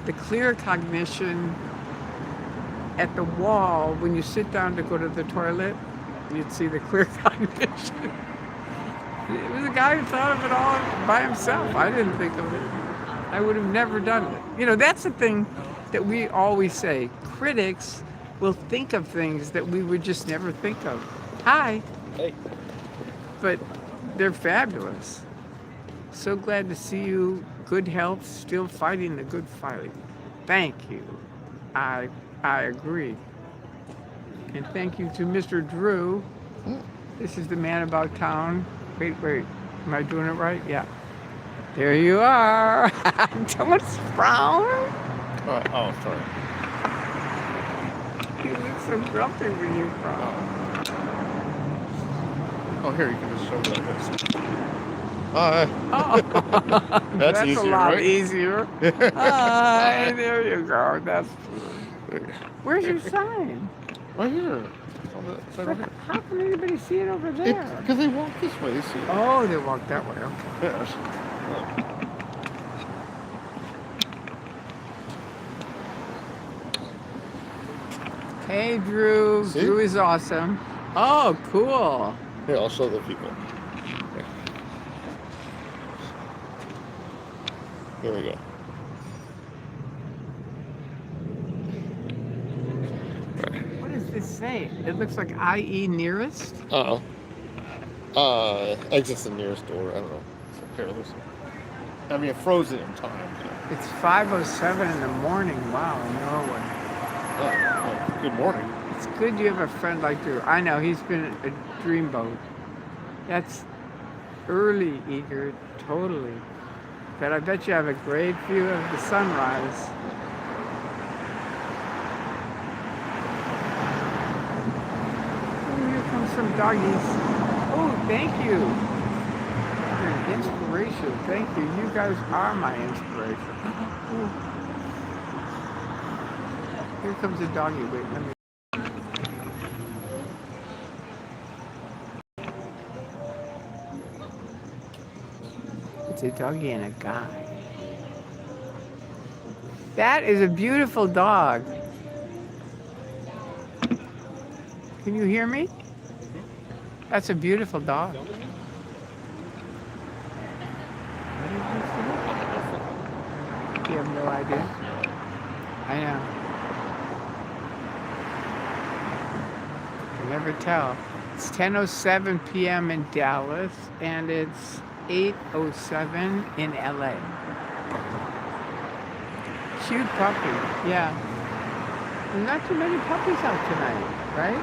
the clear cognition at the wall. When you sit down to go to the toilet, you'd see the clear cognition. It was a guy who thought of it all by himself. I didn't think of it. I would have never done it. You know, that's the thing that we always say. Critics will think of things that we would just never think of. Hi. Hey. But they're fabulous. So glad to see you. Good health, still fighting the good fight. Thank you. I agree. And thank you to Mr. Drew. This is the man about town. Wait. Am I doing it right? Yeah. There you are. Don't frown. Oh, sorry. You look so grumpy when you frown. Oh, here, you can just show that. Oh, that's easier, a lot right? easier. Hi, there you go. That's. Where's your sign? Right here. But how can anybody see it over there? Because they walk this way. They see it. Oh, they walk that way. Okay. Yes. Hey, Drew. See? Drew is awesome. Oh, cool. Here, I'll show the people. Here we go. What does this say? It looks like IE nearest. Exit's the nearest door. I don't know. Here, listen. I mean, it froze it in time. It's 5:07 in the morning. Wow, Norway. Good morning. It's good you have a friend like Drew. I know, he's been a dreamboat. That's early, Eager, totally. But I bet you have a great view of the sunrise. Oh, here comes some doggies. Oh, thank you. You're an inspiration. Thank you. You guys are my inspiration. Ooh. Here comes a doggy. Wait, let me. It's a doggy and a guy. That is a beautiful dog. Can you hear me? That's a beautiful dog. What did you say? You have no idea? I know. You never tell. It's 10:07 p.m. in Dallas, and it's 8:07 in LA. Cute puppy, yeah. There's not too many puppies out tonight, right?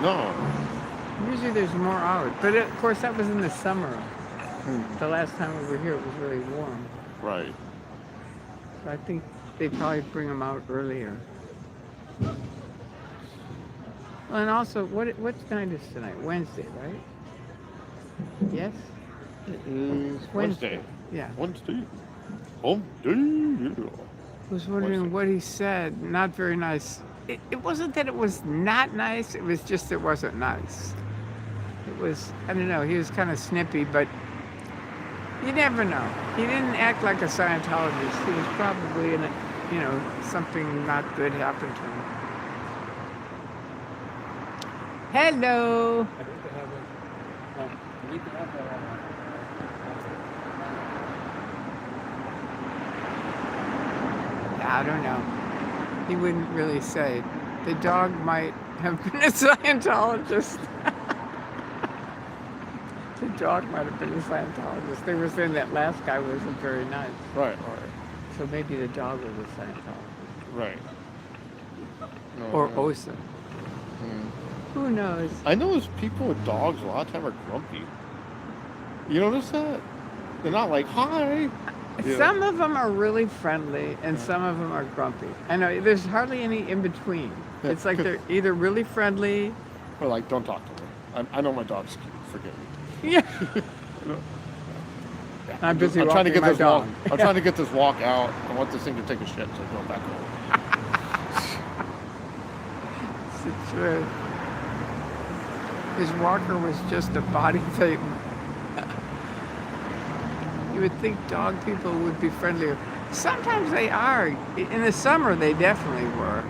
No. Usually there's more out, but of course that was in the summer. The last time we were here, it was really warm. Right. So I think they probably bring them out earlier. Well, and also, what night is tonight? Wednesday, right? Yes? It is Wednesday. Yeah. Wednesday. I was wondering what he said. Not very nice. It wasn't that it was not nice. It was just it wasn't nice. It was, I don't know, he was kind of snippy, but you never know. He didn't act like a Scientologist. He was probably in a, something not good happened to him. Hello. I don't know. He wouldn't really say. The dog might have been a Scientologist. The dog might have been a Scientologist. They were saying that last guy wasn't very nice. Right. So maybe the dog was a Scientologist. Right. No, Or no. OSA. Who knows? I notice people with dogs a lot of time are grumpy. You notice that? They're not like, hi. Yeah. Some of them are really friendly, and some of them are grumpy. I know there's hardly any in between. Yeah, It's like 'cause- they're either really friendly. Or like, don't talk to me. I know my dog's cute. Forget me. Yeah. Yeah, I'm busy I'm trying to walking get my this dog. walk. I'm trying to get this walk out. I want this thing to take a shit, so I go back home. It's the truth. His walker was just a body thing. You would think dog people would be friendlier. Sometimes they are. In the summer, they definitely were.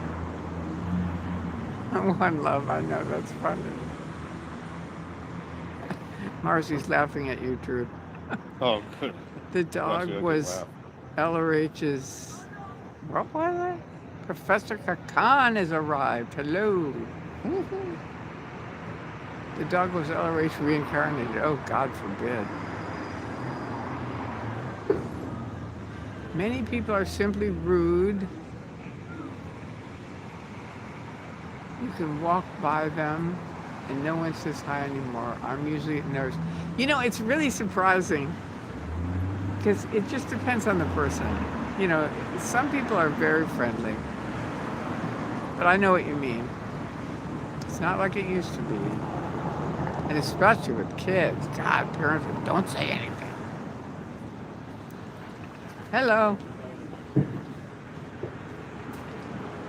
One love, I know, that's funny. Marcy's laughing at you, Drew. Oh, good. The Actually, I dog can was laugh. LRH's, what was it? Professor Kakan has arrived. Hello. The dog was LRH reincarnated. Oh, God forbid. Many people are simply rude. You can walk by them and no one says hi anymore. I'm usually at nurse. You know, it's really surprising because it just depends on the person. You know, some people are very friendly, but I know what you mean. It's not like it used to be. And especially with kids. God, parents, don't say anything. Hello.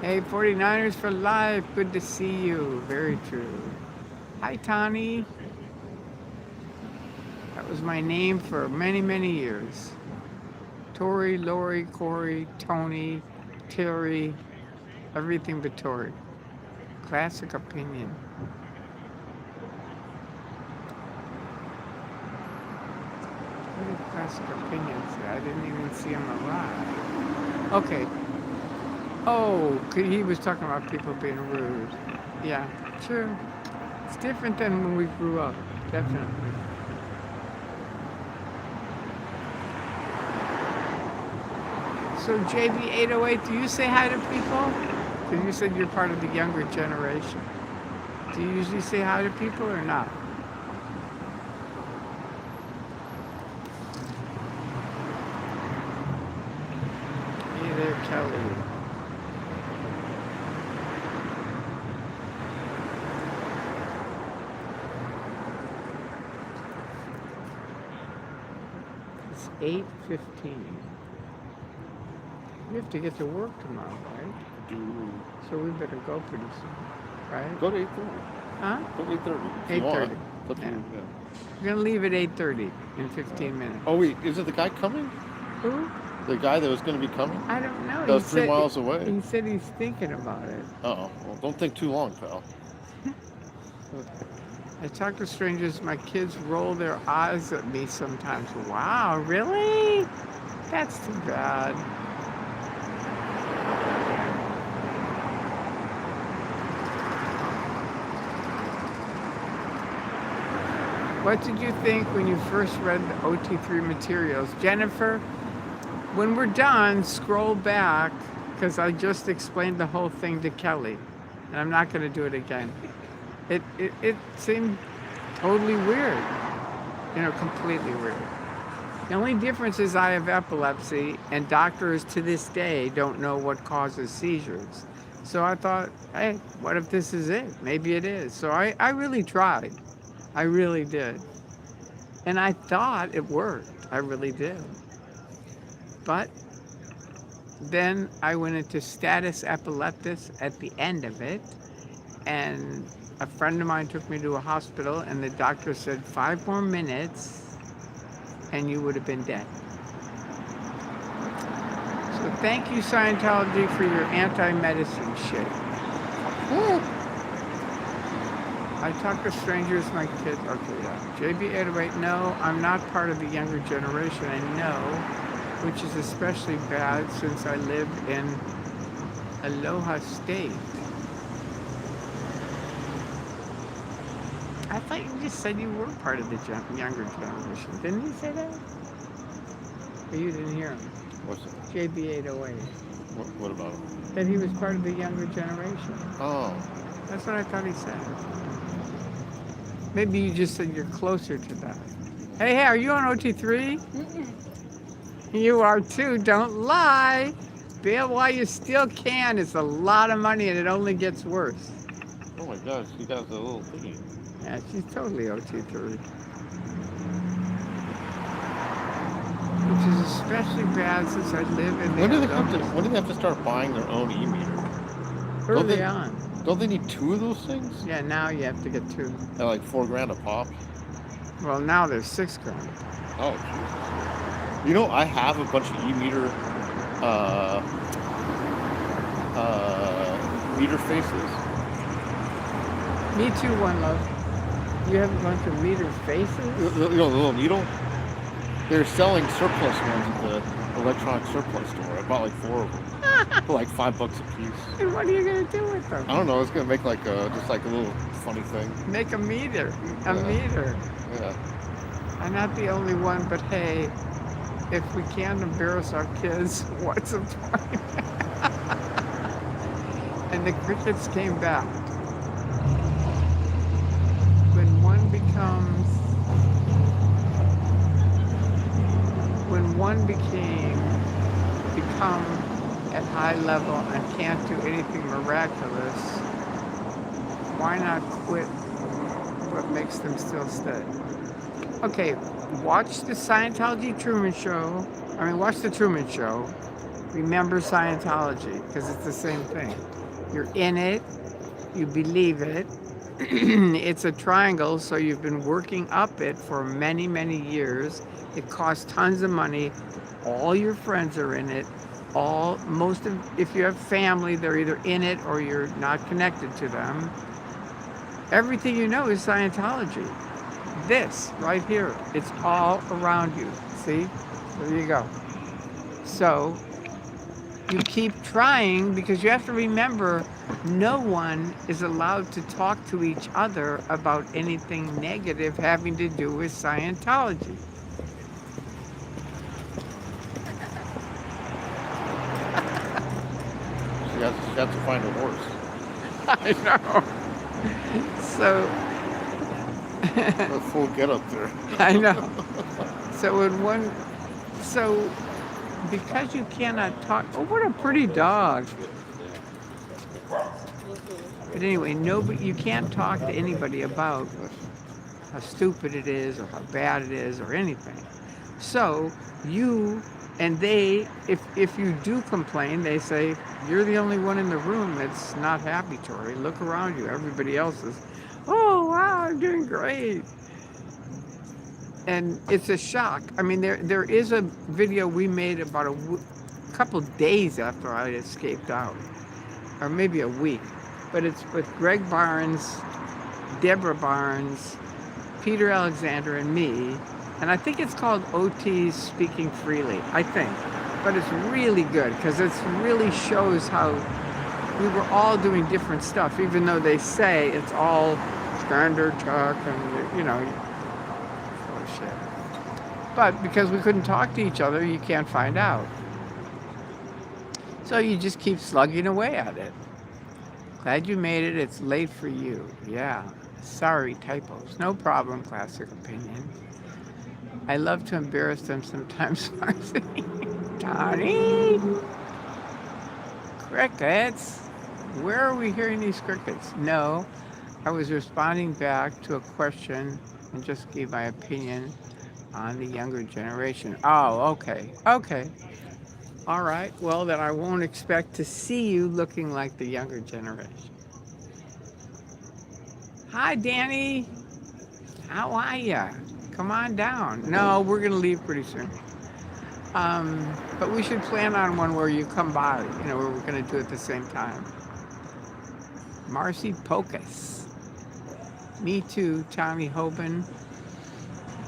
Hey, 49ers for life. Good to see you. Very true. Hi, Tani. That was my name for many, many years. Tory, Lori, Corey, Tony, Terry, everything but Tory. Classic opinion. What are classic opinions? I didn't even see him arrive. Okay. Oh, he was talking about people being rude. Yeah, true. It's different than when we grew up, definitely. So JB808, do you say hi to people? Because you said you're part of the younger generation. Do you usually say hi to people or not? Hey there, Kelly. It's 8:15. We have to get to work tomorrow, right? Do So we better go pretty soon, right? go to 8:30. Huh? Go to 8:30. 8:30. Up to Yeah. you, yeah. We're gonna leave at 8:30 in 15 minutes. Oh wait, is it the guy coming? Who? The guy that was going to be coming? I don't know. That was 3 miles away. He said he's thinking about it. Uh-oh. Well, don't think too long, pal. I talk to strangers. My kids roll their eyes at me sometimes. Wow, really? That's too bad. What did you think when you first read the OT3 materials? Jennifer, when we're done, scroll back, because I just explained the whole thing to Kelly, and I'm not going to do it again. It seemed totally weird, you know, completely weird. The only difference is I have epilepsy, and doctors to this day don't know what causes seizures. So I thought, hey, what if this is it? Maybe it is. So I really tried. I really did. And I thought it worked. I really did. But then I went into status epilepticus at the end of it. And a friend of mine took me to a hospital, and the doctor said 5 more minutes and you would have been dead. So thank you, Scientology, for your anti-medicine shit. I talk to strangers, my kids. Okay, yeah. JB808, no, I'm not part of the younger generation. I know, which is especially bad since I lived in Aloha State. I thought you just said you were part of the younger generation. Didn't you say that? Or you didn't hear him? What's it? JB808. What about him? That he was part of the younger generation. Oh. That's what I thought he said. Maybe you just said you're closer to that. Hey, are you on OT3? You are too. Don't lie. Bail while you still can. It's a lot of money and it only gets worse. Oh my gosh, she got the little thingy. Yeah, she's totally OT3. Which is especially bad since I live in the When do they have to start buying their own e-meter? early on. Don't they need 2 of those things? Yeah, now you have to get 2. They're like $4,000 a pop. Well, now there's $6,000. Oh, Jesus. You know, I have a bunch of e-meter meter faces. Me too, One Love. You have a bunch of meter faces? You know, the little needle? They're selling surplus ones at the electronic surplus store. I bought like 4 of them for like $5 a piece. And what are you going to do with them? I don't know. It's gonna make like just like a little funny thing. Make a meter. A Yeah. meter. Yeah. I'm not the only one, but hey, if we can't embarrass our kids, what's the point? And the crickets came back. When one become at high level and can't do anything miraculous, why not quit what makes them still stay? Okay, watch the Scientology Truman Show. Watch the Truman Show. Remember Scientology, because it's the same thing. You're in it, you believe it. It's a triangle, so you've been working up it for many, many years. It costs tons of money. All your friends are in it. If you have family, they're either in it or you're not connected to them. Everything you know is Scientology. This right here, it's all around you. See? There you go. So you keep trying, because you have to remember, no one is allowed to talk to each other about anything negative having to do with Scientology. She has to find a horse. I know. So A full get up there. I know. So because you cannot talk. Oh, what a pretty dog. But anyway, you can't talk to anybody about how stupid it is or how bad it is or anything. So you and they, if you do complain, they say, you're the only one in the room that's not happy, Tory. Look around you. Everybody else is, oh, wow, I'm doing great. And it's a shock. There is a video we made about a couple days after I escaped out, or maybe a week. But it's with Greg Barnes, Deborah Barnes, Peter Alexander, and me. And I think it's called OT's Speaking Freely, I think. But it's really good, because it really shows how we were all doing different stuff, even though they say it's all standard talk and, full of shit. But because we couldn't talk to each other, you can't find out. So you just keep slugging away at it. Glad you made it. It's late for you. Yeah. Sorry, typos. No problem, Classic Opinion. I love to embarrass them sometimes, Marcy. Tony! Crickets? Where are we hearing these crickets? No, I was responding back to a question and just gave my opinion on the younger generation. Oh, okay. Okay. All right. Well, then I won't expect to see you looking like the younger generation. Hi, Danny. How are ya? Come on down. No, we're going to leave pretty soon. But we should plan on one where you come by, where we're going to do it at the same time. Marcy Pocus. Me too, Tommy Hoban.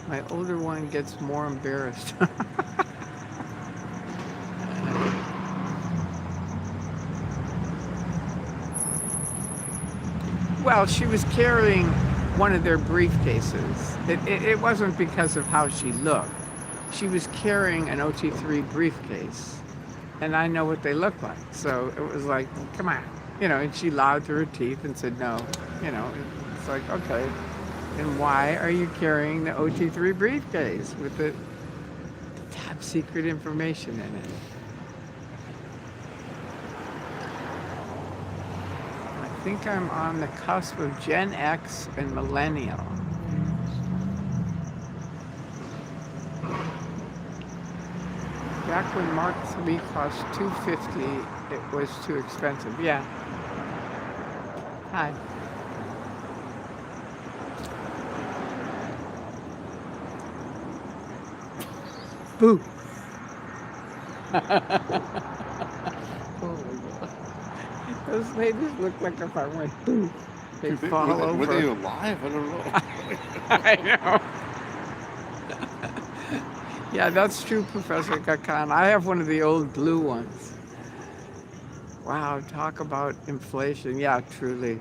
My older one gets more embarrassed. Well, she was carrying one of their briefcases. It wasn't because of how she looked. She was carrying an OT3 briefcase, and I know what they look like. So it was like, come on, and she lied through her teeth and said no. It's like, okay, then why are you carrying the OT3 briefcase with the tabs secret information in it. I think I'm on the cusp of Gen X and Millennial. Back when Mark III cost $250, it was too expensive. Yeah. Hi. Boo. Oh my god. Those ladies look like if I went boo, they'd fall over. Were they alive? I don't know. I know. Yeah, that's true, Professor Kakan. I have one of the old blue ones. Wow, talk about inflation. Yeah, truly.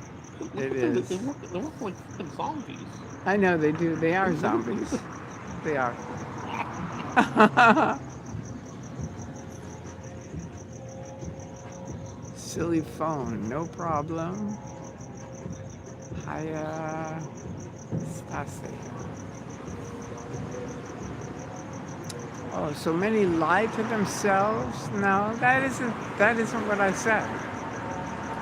It is. They look like fucking zombies. I know they do. They are zombies. They are. Silly phone, no problem. Hiya, Stasi. Oh, so many lie to themselves? No, that isn't what I said.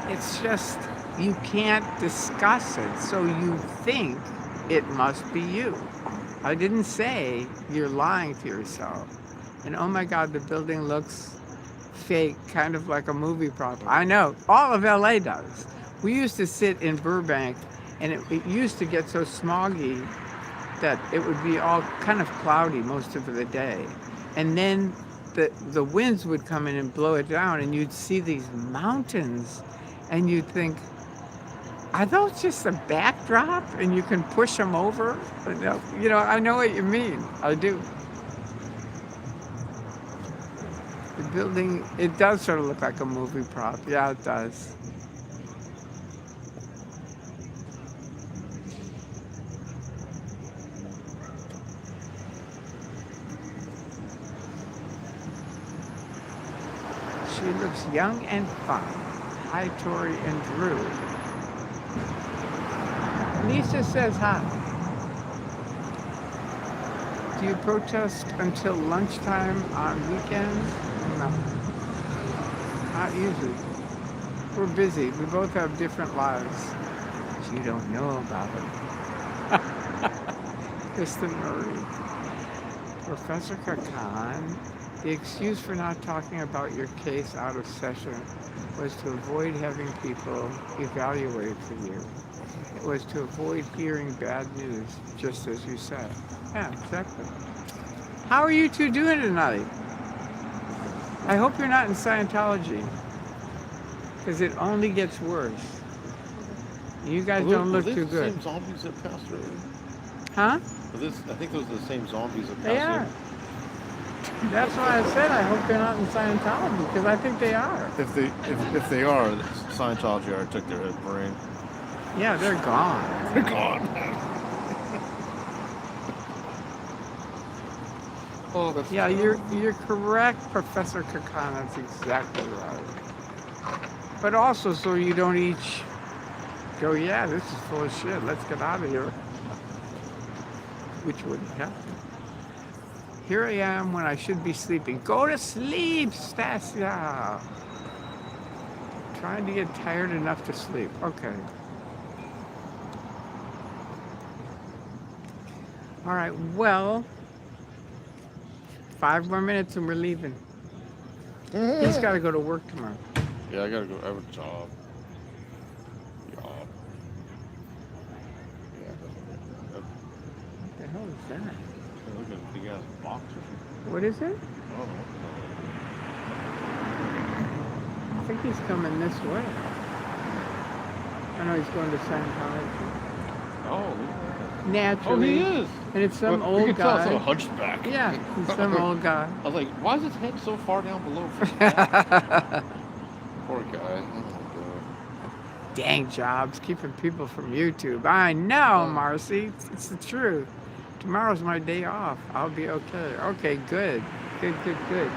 It's just you can't discuss it, so you think it must be you. I didn't say you're lying to yourself. And oh my God, the building looks fake, kind of like a movie prop. I know, all of LA does. We used to sit in Burbank, and it used to get so smoggy that it would be all kind of cloudy most of the day. And then the winds would come in and blow it down, and you'd see these mountains, and you'd think, are those just a backdrop and you can push them over? You know, I know what you mean. I do. The building, it does sort of look like a movie prop. Yeah, it does. She looks young and fun. Hi, Tori and Drew. Lisa says hi. Do you protest until lunchtime on weekends? No. Not usually. We're busy. We both have different lives. But you don't know about it. Kristen Murray. Professor Kakan, the excuse for not talking about your case out of session was to avoid having people evaluate for you. It was to avoid hearing bad news, just as you said. Yeah, exactly. How are you two doing tonight? I hope you're not in Scientology, because it only gets worse. You guys don't look too good. Are these the same zombies that passed through? Huh? I think those are the same zombies that They passed are. through. That's why I said I hope they're not in Scientology, because I think they are. If they are, Scientology already took their brain. Yeah, they're gone. They're gone. Oh, that's Yeah, you're correct, Professor Kakan. That's exactly right. But also, so you don't each go, yeah, this is full of shit. Let's get out of here. Which wouldn't happen. Here I am when I should be sleeping. Go to sleep, Stasia. Trying to get tired enough to sleep. Okay. All right, well, 5 more minutes and we're leaving. He's got to go to work tomorrow. Yeah, I gotta go. I have a job. Yeah. What the hell is that? Look at a big ass box or something. What is it? I don't know. I think he's coming this way. I know he's going to Scientology. Oh, look at that. Naturally. Oh, he is. And it's some Well, old you can tell it's guy. a hunchback. Yeah, he's some old guy. I was like, why is his head so far down below? Poor guy. Oh my god. Dang jobs, keeping people from YouTube. I know, Marcy. It's the truth. Tomorrow's my day off. I'll be okay. Okay, good. Good, good, good.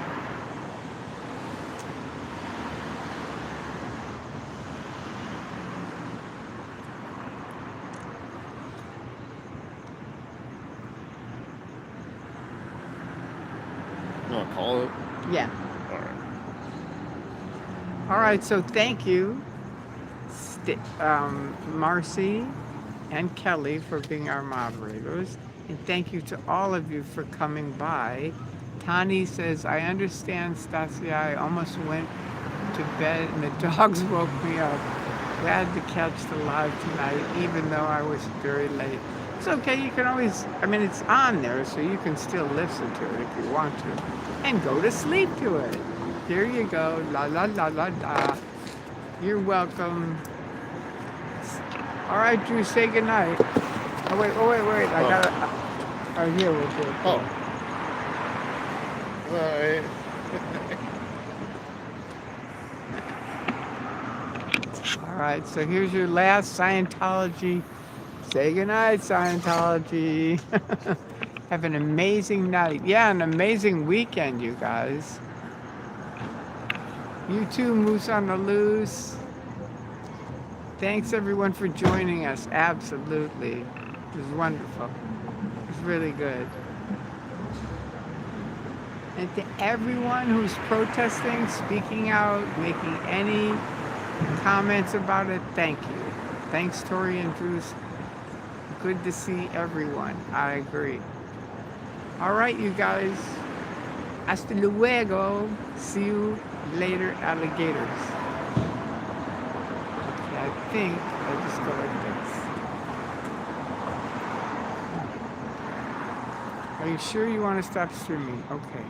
You want to call it? Yeah. All right. All right, so thank you, Marcy and Kelly, for being our moderators. And thank you to all of you for coming by. Tani says, I understand, Stasia. I almost went to bed and the dogs woke me up. Glad to catch the live tonight, even though I was very late. It's okay, you can always, I mean, it's on there, so you can still listen to it if you want to. And go to sleep to it. Here you go. La la la la la. You're welcome. All right, Drew, say goodnight. Oh, wait. I gotta. Oh, here we'll do it. Oh. All right. All right, so here's your last Scientology. Say goodnight, Scientology. Have an amazing night. Yeah, an amazing weekend, you guys. You too, Moose on the Loose. Thanks, everyone, for joining us. Absolutely. It was wonderful. It was really good. And to everyone who's protesting, speaking out, making any comments about it, thank you. Thanks, Tori and Bruce. Good to see everyone. I agree. All right, you guys. Hasta luego. See you later, alligators. Okay, I think I'll just go like this. Are you sure you want to stop streaming? Okay.